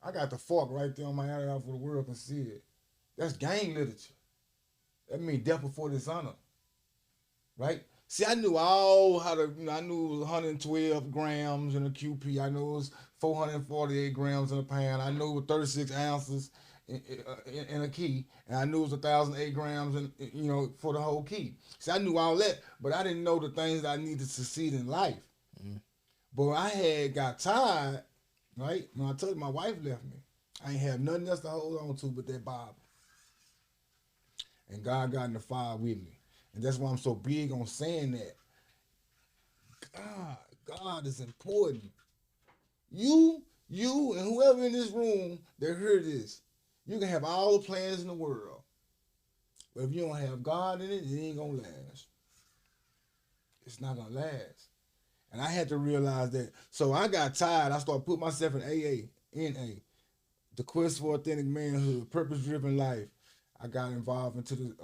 I got the fork right there on my eye for the world can see it. That's gang literature. That means death before dishonor. Right? See, I knew all how to, I knew it was 112 grams in a QP. I knew it was 448 grams in a pound. I knew it was 36 ounces in a key. And I knew it was 1,008 grams for the whole key. See, I knew all that, but I didn't know the things that I needed to succeed in life. But when I had got tired, right? When I told you my wife left me, I ain't have nothing else to hold on to but that Bible. And God got in the fire with me. And that's why I'm so big on saying that. God is important. You, and whoever in this room that heard this, you can have all the plans in the world. But if you don't have God in it, it ain't gonna last. It's not gonna last. And I had to realize that. So I got tired. I started putting myself in AA, NA, the quest for authentic manhood, purpose-driven life. I got involved into the,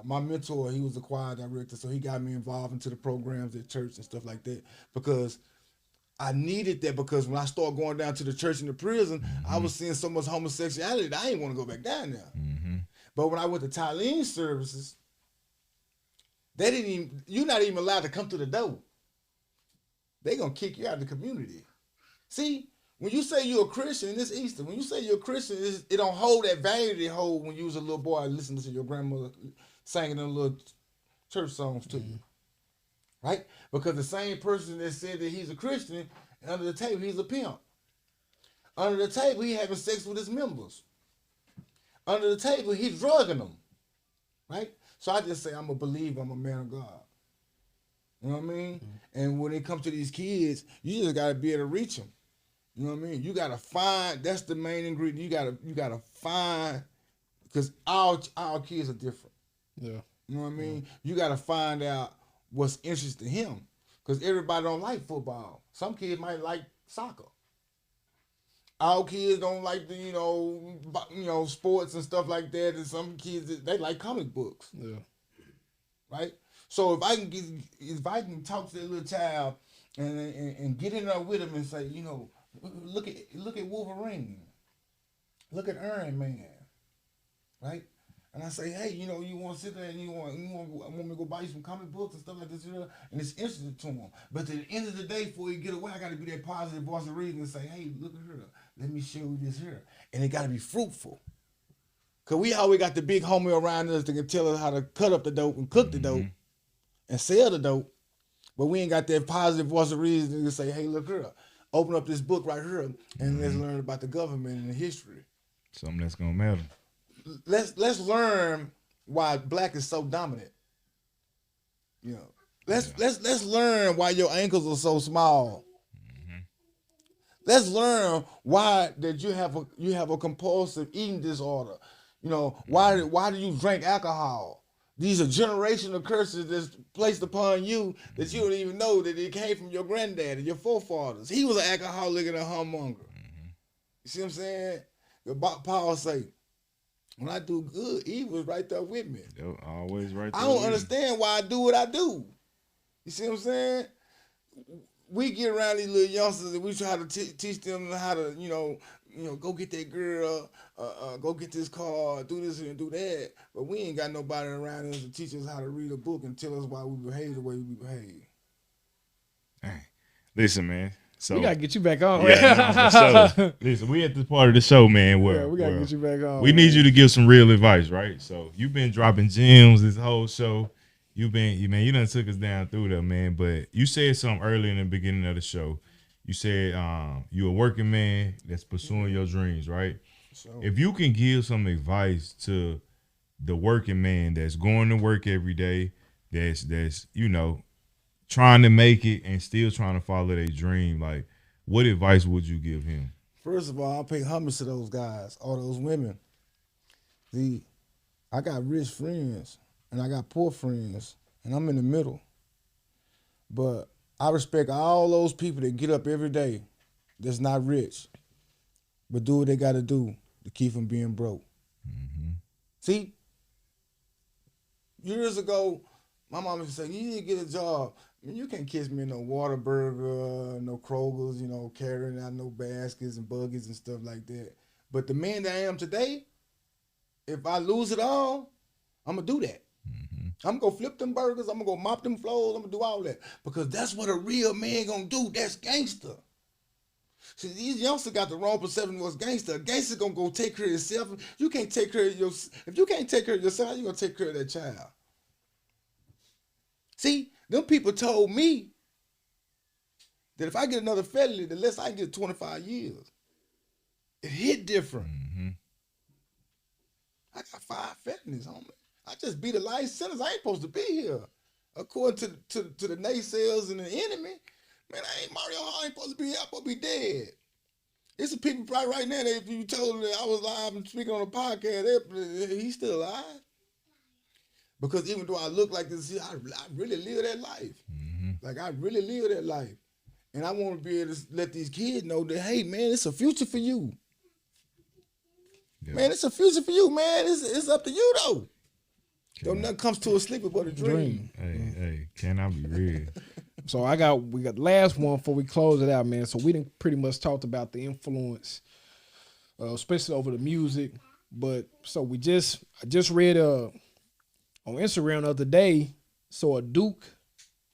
my mentor, he was the choir director, so he got me involved into the programs at church and stuff like that because I needed that because when I started going down to the church and the prison, I was seeing so much homosexuality that I didn't want to go back down there. But when I went to Thailand services, you're not even allowed to come to the door. They gonna kick you out of the community. See, when you say you're a Christian, this Easter, when you say you're a Christian, it don't hold that value they hold when you was a little boy listening to your grandmother singing them little church songs to you. Right? Because the same person that said that he's a Christian, under the table, he's a pimp. Under the table, he having sex with his members. Under the table, he's drugging them. Right? So I just say I'm a believer, I'm a man of God. You know what I mean? And when it comes to these kids, you just gotta be able to reach them. You know what I mean? You gotta find. That's the main ingredient. You gotta find, because our kids are different. Yeah. You know what I mean? You gotta find out what's interesting to him, because everybody don't like football. Some kids might like soccer. Our kids don't like the sports and stuff like that. And some kids they like comic books. Yeah. Right. So if I can talk to that little child and get in there with him and say, look at Wolverine. Look at Iron Man. Right? And I say, hey, you want to sit there and I want me to go buy you some comic books and stuff like this, and it's interesting to him. But at the end of the day, before you get away, I got to be that positive voice of reason and say, hey, look at her. Let me show you this here. And it got to be fruitful. Because we always got the big homie around us that can tell us how to cut up the dope and cook the dope and sell the dope. But we ain't got that positive voice of reason to say, hey, look here. Open up this book right here and let's learn about the government and the history. Something that's gonna matter. Let's learn why black is so dominant. Let's learn why your ankles are so small. Let's learn why that you have a compulsive eating disorder. Why do you drink alcohol? These are generational curses that's placed upon you that you don't even know that it came from your granddad and your forefathers. He was an alcoholic and a hummonger. You see what I'm saying? Paul say, when I do good, evil is right there with me. They're always right there. I don't understand why I do what I do. You see what I'm saying? We get around these little youngsters and we try to teach them how to, go get that girl, go get this car, do this and do that. But we ain't got nobody around us to teach us how to read a book and tell us why we behave the way we behave. Hey, listen, man. So we gotta get you back on. Listen, we at this part of the show, man. Where we gotta get you back on. We need you to give some real advice, right? So you've been dropping gems this whole show. You done took us down through there, man. But you said something earlier in the beginning of the show. You said you a working man that's pursuing your dreams, right? So, if you can give some advice to the working man that's going to work every day, that's trying to make it and still trying to follow their dream, like what advice would you give him? First of all, I pay homage to those guys, all those women. I got rich friends and I got poor friends, and I'm in the middle. But I respect all those people that get up every day that's not rich, but do what they got to do to keep from being broke. Mm-hmm. See, years ago, my mama used to say, you need to get a job. I mean, you can't catch me in no Whataburger, no Kroger's, carrying out no baskets and buggies and stuff like that. But the man that I am today, if I lose it all, I'm going to do that. Mm-hmm. I'm going to go flip them burgers. I'm going to go mop them floors. I'm going to do all that. Because that's what a real man going to do. That's gangster. See, these youngsters got the wrong perception of what's gangster. A gangster going to go take care of yourself. You can't take care of yourself. If you can't take care of yourself, how you going to take care of that child? See, them people told me that if I get another felony, the less I get 25 years. It hit different. Mm-hmm. I got 5 felonies, homie. I just beat a life sentence. I ain't supposed to be here. According to the naysayers and the enemy, man, I ain't Mario Hall. I ain't supposed to be here. I'm supposed to be dead. There's some people probably right now that if you told them that I was live and speaking on a podcast, he's still alive. Because even though I look like this, I really live that life. Mm-hmm. Like, I really live that life. And I want to be able to let these kids know that, hey, man, it's a future for you. Yeah. Man, it's a future for you, man. It's up to you, though. Though nothing comes to a sleeper but a dream. Hey, can I be real? So we got the last one before we close it out, man. So we didn't pretty much talked about the influence, especially over the music. But so I just read on Instagram the other day. So a Duke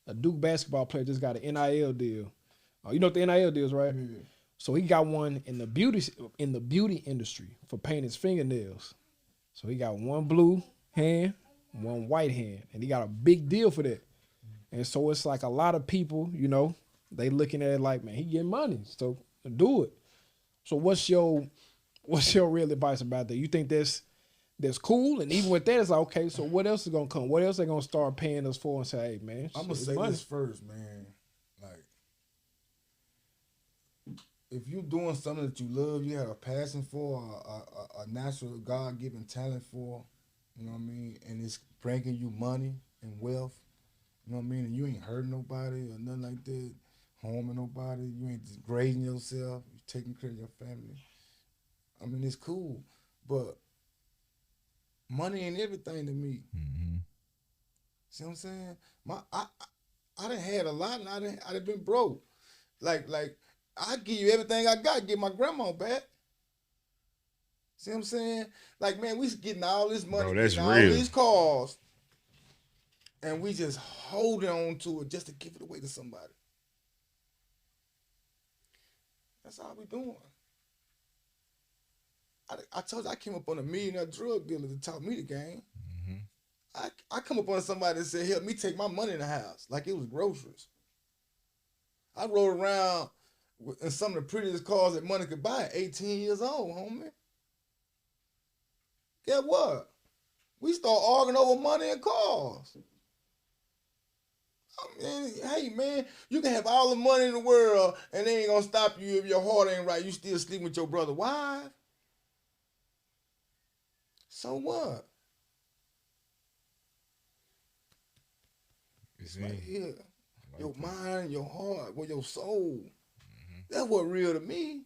basketball player just got an NIL deal. You know what the NIL deal is, right? Yeah. So he got one in the beauty industry for painting his fingernails. So he got one blue hand, one white hand, and he got a big deal for that. And so it's like a lot of people, they looking at it like, man, he getting money, so do it. So what's your real advice about that? You think that's cool? And even with that, it's like, okay, so what else is gonna come? What else they gonna start paying us for and say, hey, man, I'm gonna say this first, man. Like, if you're doing something that you love, you have a passion for, a natural God-given talent for, you know what I mean, and it's bringing you money and wealth, you know what I mean, and you ain't hurting nobody or nothing like that, harming nobody, you ain't degrading yourself, you're taking care of your family. I mean, it's cool, but money ain't everything to me. Mm-hmm. See what I'm saying? I done had a lot, and I done been broke. Like I give you everything I got, get my grandma back. See what I'm saying? Like, man, we getting all this money, Bro, that's getting real. all these cars, and we just holding on to it just to give it away to somebody. That's all we doing. I told you I came up on a millionaire drug dealer that taught me the game. Mm-hmm. I come up on somebody that said, help me take my money in the house like it was groceries. I rode around in some of the prettiest cars that money could buy at 18 years old, homie. Guess what? We start arguing over money and cars. I mean, hey, man, you can have all the money in the world and they ain't gonna stop you if your heart ain't right. You still sleeping with your brother's wife. So what? It's right here. Your mind, your heart, well, your soul. Mm-hmm. That's what real to me.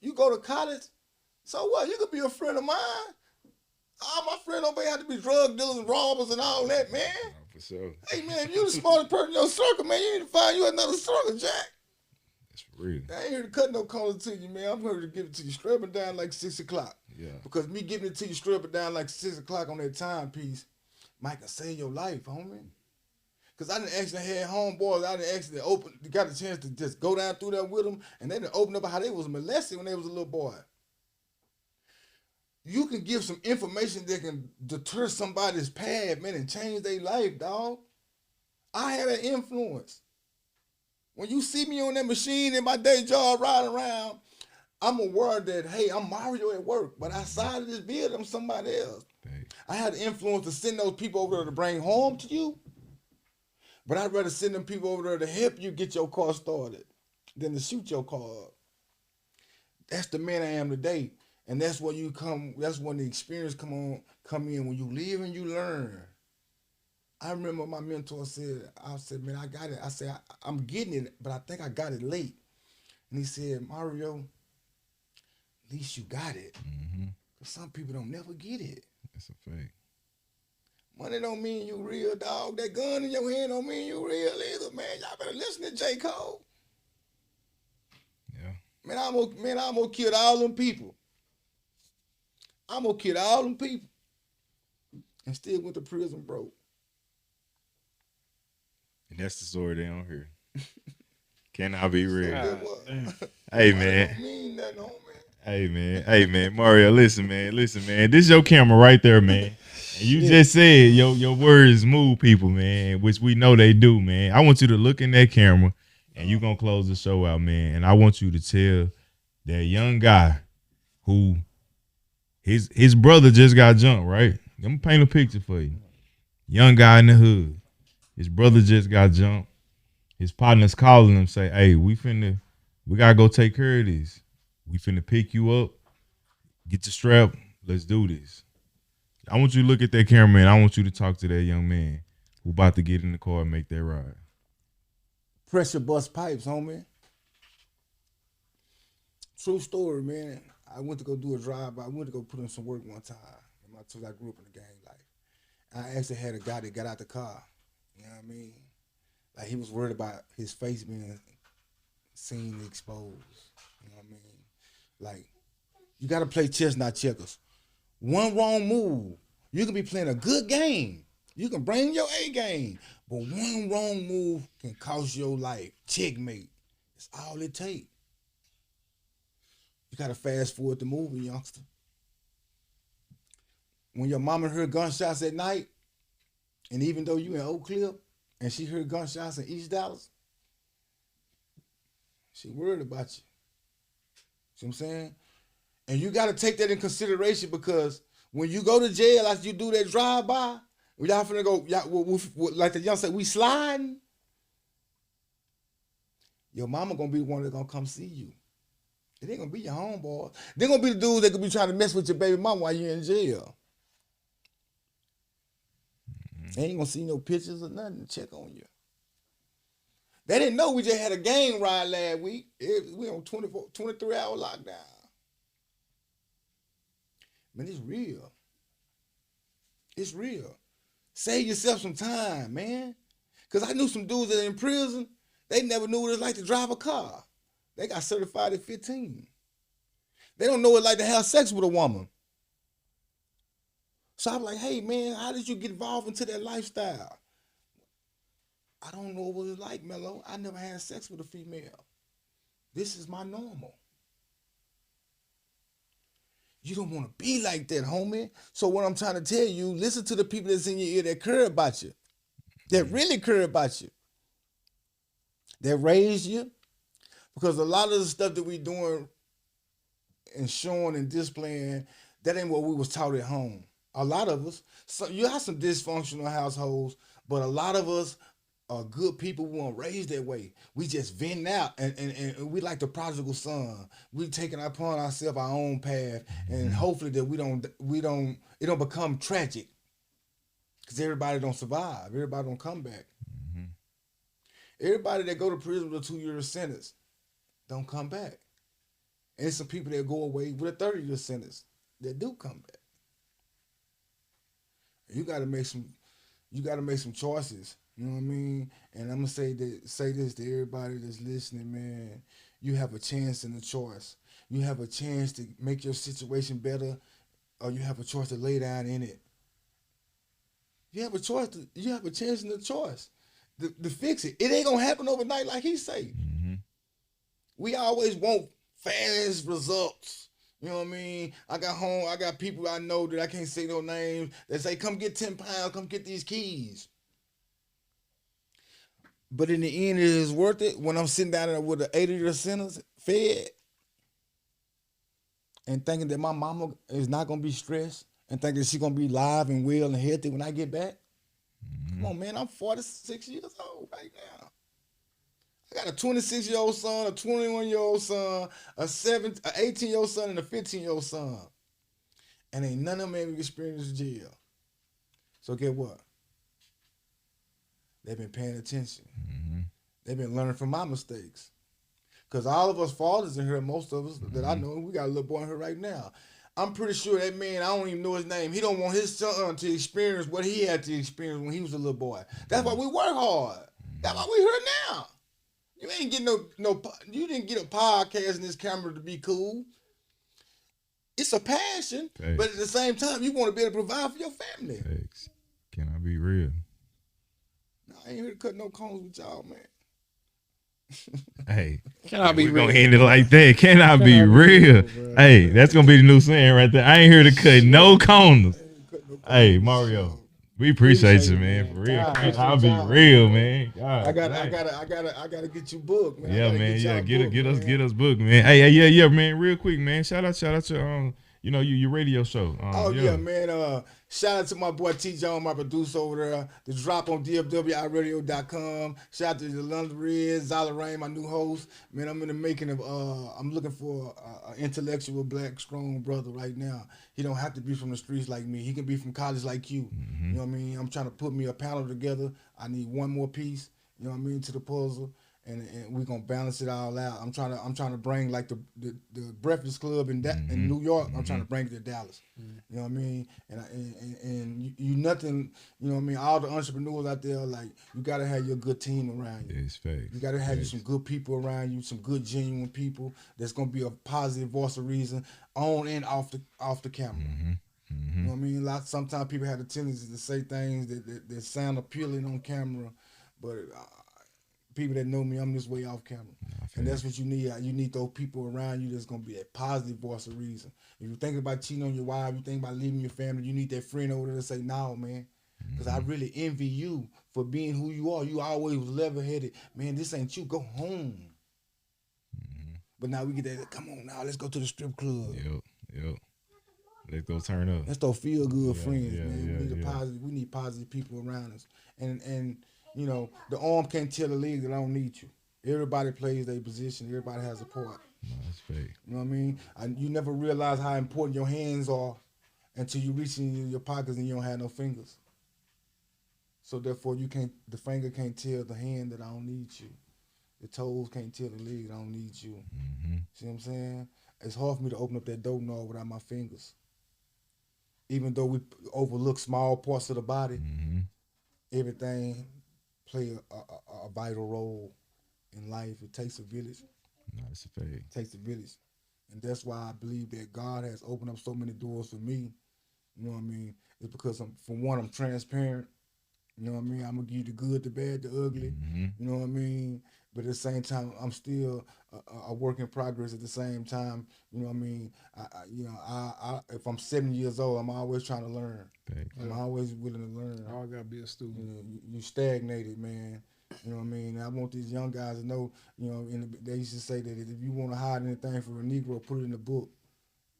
You go to college, so what? You could be a friend of mine. All my friends don't have to be drug dealers and robbers and all that, man. Oh, for sure. Hey, man, if you the smartest person in your circle, man, you need to find you another circle, Jack. That's real. I ain't here to cut no corners to you, man. I'm here to give it to you straight up and down like 6 o'clock. Yeah. Because me giving it to you straight up and down like 6 o'clock on that timepiece might can save your life, homie. Because I didn't actually have homeboys. I didn't actually got a chance to just go down through there with them, and they didn't open up how they was molested when they was a little boy. You can give some information that can deter somebody's path, man, and change their life, dog. I had an influence. When you see me on that machine in my day job riding around, I'm aware that, hey, I'm Mario at work, but outside of this building, I'm somebody else. Thanks. I had the influence to send those people over there to bring harm to you. But I'd rather send them people over there to help you get your car started than to shoot your car up. That's the man I am today. And that's when you come, that's when the experience come in. When you live and you learn. I remember my mentor said, I said, man, I got it. I said, I'm getting it, but I think I got it late. And he said, Mario, at least you got it. Mm-hmm. Some people don't never get it. That's a fact. Money don't mean you real, dog. That gun in your hand don't mean you real either, man. Y'all better listen to J. Cole. Yeah. Man, I'm gonna kill all them people. I'm gonna kill all them people. And still went to prison broke. And that's the story they don't hear. Can I be real? So Hey, money man. don't mean nothing, homie. Hey man, Mario, listen, man. This is your camera right there, man. And you just said your words move people, man, which we know they do, man. I want you to look in that camera, and you gonna close the show out, man. And I want you to tell that young guy who his brother just got jumped, right? I'm gonna paint a picture for you. Young guy in the hood, his brother just got jumped. His partner's calling him, say, "Hey, we gotta go take care of this. We finna pick you up. Get your strap. Let's do this." I want you to look at that camera, man. I want you to talk to that young man who about to get in the car and make that ride. Pressure bust pipes, homie. True story, man. I went to go do a drive-by. I went to go put in some work one time. I grew up in the gang life. And I actually had a guy that got out the car. You know what I mean? Like, he was worried about his face being seen exposed. You know what I mean? Like, you got to play chess, not checkers. One wrong move, you can be playing a good game. You can bring your A game. But one wrong move can cost your life. Checkmate. That's all it takes. You got to fast forward the movie, youngster. When your mama heard gunshots at night, and even though you in Oak Cliff, and she heard gunshots in East Dallas, she worried about you. See what I'm saying? And you got to take that in consideration, because when you go to jail, after you do that drive-by, y'all finna go, like the young said, we sliding. Your mama gonna be the one that's gonna come see you. It ain't gonna be your homeboy. They're gonna be the dudes that could be trying to mess with your baby mama while you're in jail. They ain't gonna see no pictures or nothing to check on you. They didn't know we just had a gang ride last week. We on 23-hour lockdown. Man, it's real. It's real. Save yourself some time, man. Because I knew some dudes that are in prison, they never knew what it's like to drive a car. They got certified at 15. They don't know what it's like to have sex with a woman. So I'm like, hey, man, how did you get involved into that lifestyle? I don't know what it's like, Mello. I never had sex with a female. This is my normal. You don't want to be like that, homie. So what I'm trying to tell you, listen to the people that's in your ear that care about you, that really care about you, that raised you. Because a lot of the stuff that we doing and showing and displaying, that ain't what we was taught at home. A lot of us, so you have some dysfunctional households, but a lot of us are good people. We weren't raised that way. We just vent out, and we like the prodigal son. We taking upon ourselves our own path, and hopefully that it don't become tragic. Because everybody don't survive. Everybody don't come back. Mm-hmm. Everybody that go to prison with a 2-year sentence don't come back. And there's some people that go away with a 30-year sentence that do come back. You gotta make some choices. You know what I mean? And I'm gonna say this to everybody that's listening, man. You have a chance in the choice. You have a chance to make your situation better, or you have a choice to lay down in it. You have a chance in the choice to fix it. It ain't gonna happen overnight, like he say. Mm-hmm. We always want fast results. You know what I mean? I got people I know that I can't say no names that say, come get 10 pounds, come get these keys. But in the end, it is worth it when I'm sitting down there with an 80-year sentence fed and thinking that my mama is not going to be stressed and thinking that she's going to be live and well and healthy when I get back. Come on, man. I'm 46 years old right now. I got a 26-year-old son, a 21-year-old son, a 18-year-old son, and a 15-year-old son. And ain't none of them ever experienced jail. So get what? They've been paying attention. They've been learning from my mistakes. Because all of us fathers in here, most of us that I know, we got a little boy in here right now. I'm pretty sure that man, I don't even know his name, he don't want his son to experience what he had to experience when he was a little boy. That's why we work hard. That's why we here now. You ain't getting you didn't get a podcast in this camera to be cool. It's a passion, but at the same time, you want to be able to provide for your family. Thanks. Can I be real? No, I ain't here to cut no corners with y'all, man. Hey, Can I be we're real? gonna end it like that. Can I be real? Hey, that's gonna be the new saying right there. I ain't here to cut no corners. Hey, Mario, we appreciate you, man. For real. I'll be real, man. God, I gotta get you booked, man. Yeah, man. Yeah, get us booked, man. Hey, yeah, man. Real quick, man. Shout out to your radio show. Yeah, man. Shout out to my boy T. John, my producer over there. The drop on DFWIRadio.com. Shout out to the London Reds, Zala Rain, my new host. Man, I'm in the making of. I'm looking for an intellectual, black, strong brother right now. He don't have to be from the streets like me. He can be from college like you. You know what I mean? I'm trying to put me a panel together. I need one more piece. You know what I mean, to the puzzle. And we're gonna balance it all out. I'm trying to bring like the Breakfast Club in New York. I'm trying to bring it to Dallas. You know what I mean? And you nothing. You know what I mean? All the entrepreneurs out there, like, you gotta have your good team around you. It's fake. You gotta have you some good people around you, some good genuine people that's gonna be a positive voice of reason on and off the camera. You know what I mean? Sometimes people have the tendency to say things that sound appealing on camera, but people that know me, I'm this way off camera. And that's what you need. You need those people around you that's going to be a positive voice of reason. If you're thinking about cheating on your wife, you think about leaving your family, you need that friend over there to say, no, man. Because I really envy you for being who you are. You always was level-headed. Man, this ain't you. Go home. But now we get that, come on now, let's go to the strip club. Yep. Let's go turn up. Let's those feel-good friends, man. We need positive people around us. And you know, the arm can't tell the leg that I don't need you. Everybody plays their position. Everybody has a part. No, that's fake. You know what I mean? You never realize how important your hands are until you reach in your pockets and you don't have no fingers. So therefore, the finger can't tell the hand that I don't need you. The toes can't tell the leg that I don't need you. See what I'm saying? It's hard for me to open up that doorknob without my fingers. Even though we overlook small parts of the body, everything play a vital role in life. It takes a village. No, it's a fake. It takes a village. And that's why I believe that God has opened up so many doors for me. You know what I mean? It's because, for one, I'm transparent. You know what I mean? I'm going to give you the good, the bad, the ugly. You know what I mean? But at the same time, I'm still a work in progress at the same time. You know what I mean? If I'm 70 years old, I'm always trying to learn. I'm always willing to learn. I got to be a student. You know, you stagnated, man. You know what I mean? I want these young guys to know, you know, they used to say that if you want to hide anything from a Negro, put it in the book.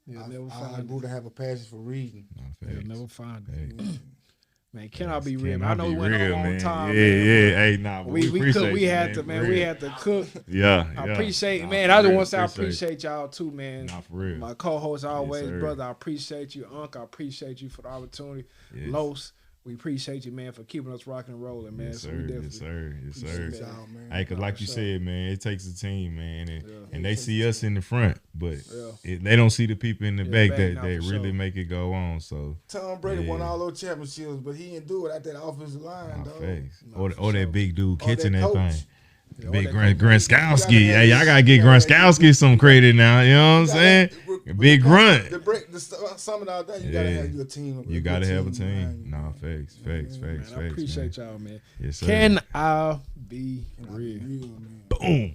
I grew to have a passion for reading. You'll never find it. Man, Can I be real? I know we be went real, a long man. time. Yeah. Hey, but we appreciate we had to, man. man. We had to cook. Yeah. I appreciate, man. I just want to say I appreciate y'all too, man. Nah, for real. My co-host always, Yes, brother. I appreciate you, Unc. I appreciate you for the opportunity. Yes. Los, we appreciate you, man, for keeping us rocking and rolling, man. Yes, So sir. we definitely Yes, sir. Y'all, man. Hey, cause like you said, man, it takes a team, man, and they see us in the front, but they don't see the people in the back that really make it go on. So Tom Brady won all those championships, but he didn't do it at that offensive line, dog. Or that big dude catching that thing. Yeah, Big Gronkowski. Hey, I gotta get Gronkowski some credit now. You know what I'm saying? Big Grunt. The summit out there, you gotta have your team. You gotta have a team. No, facts. I appreciate y'all, man. Yes, sir. Can I be real? Man. Boom.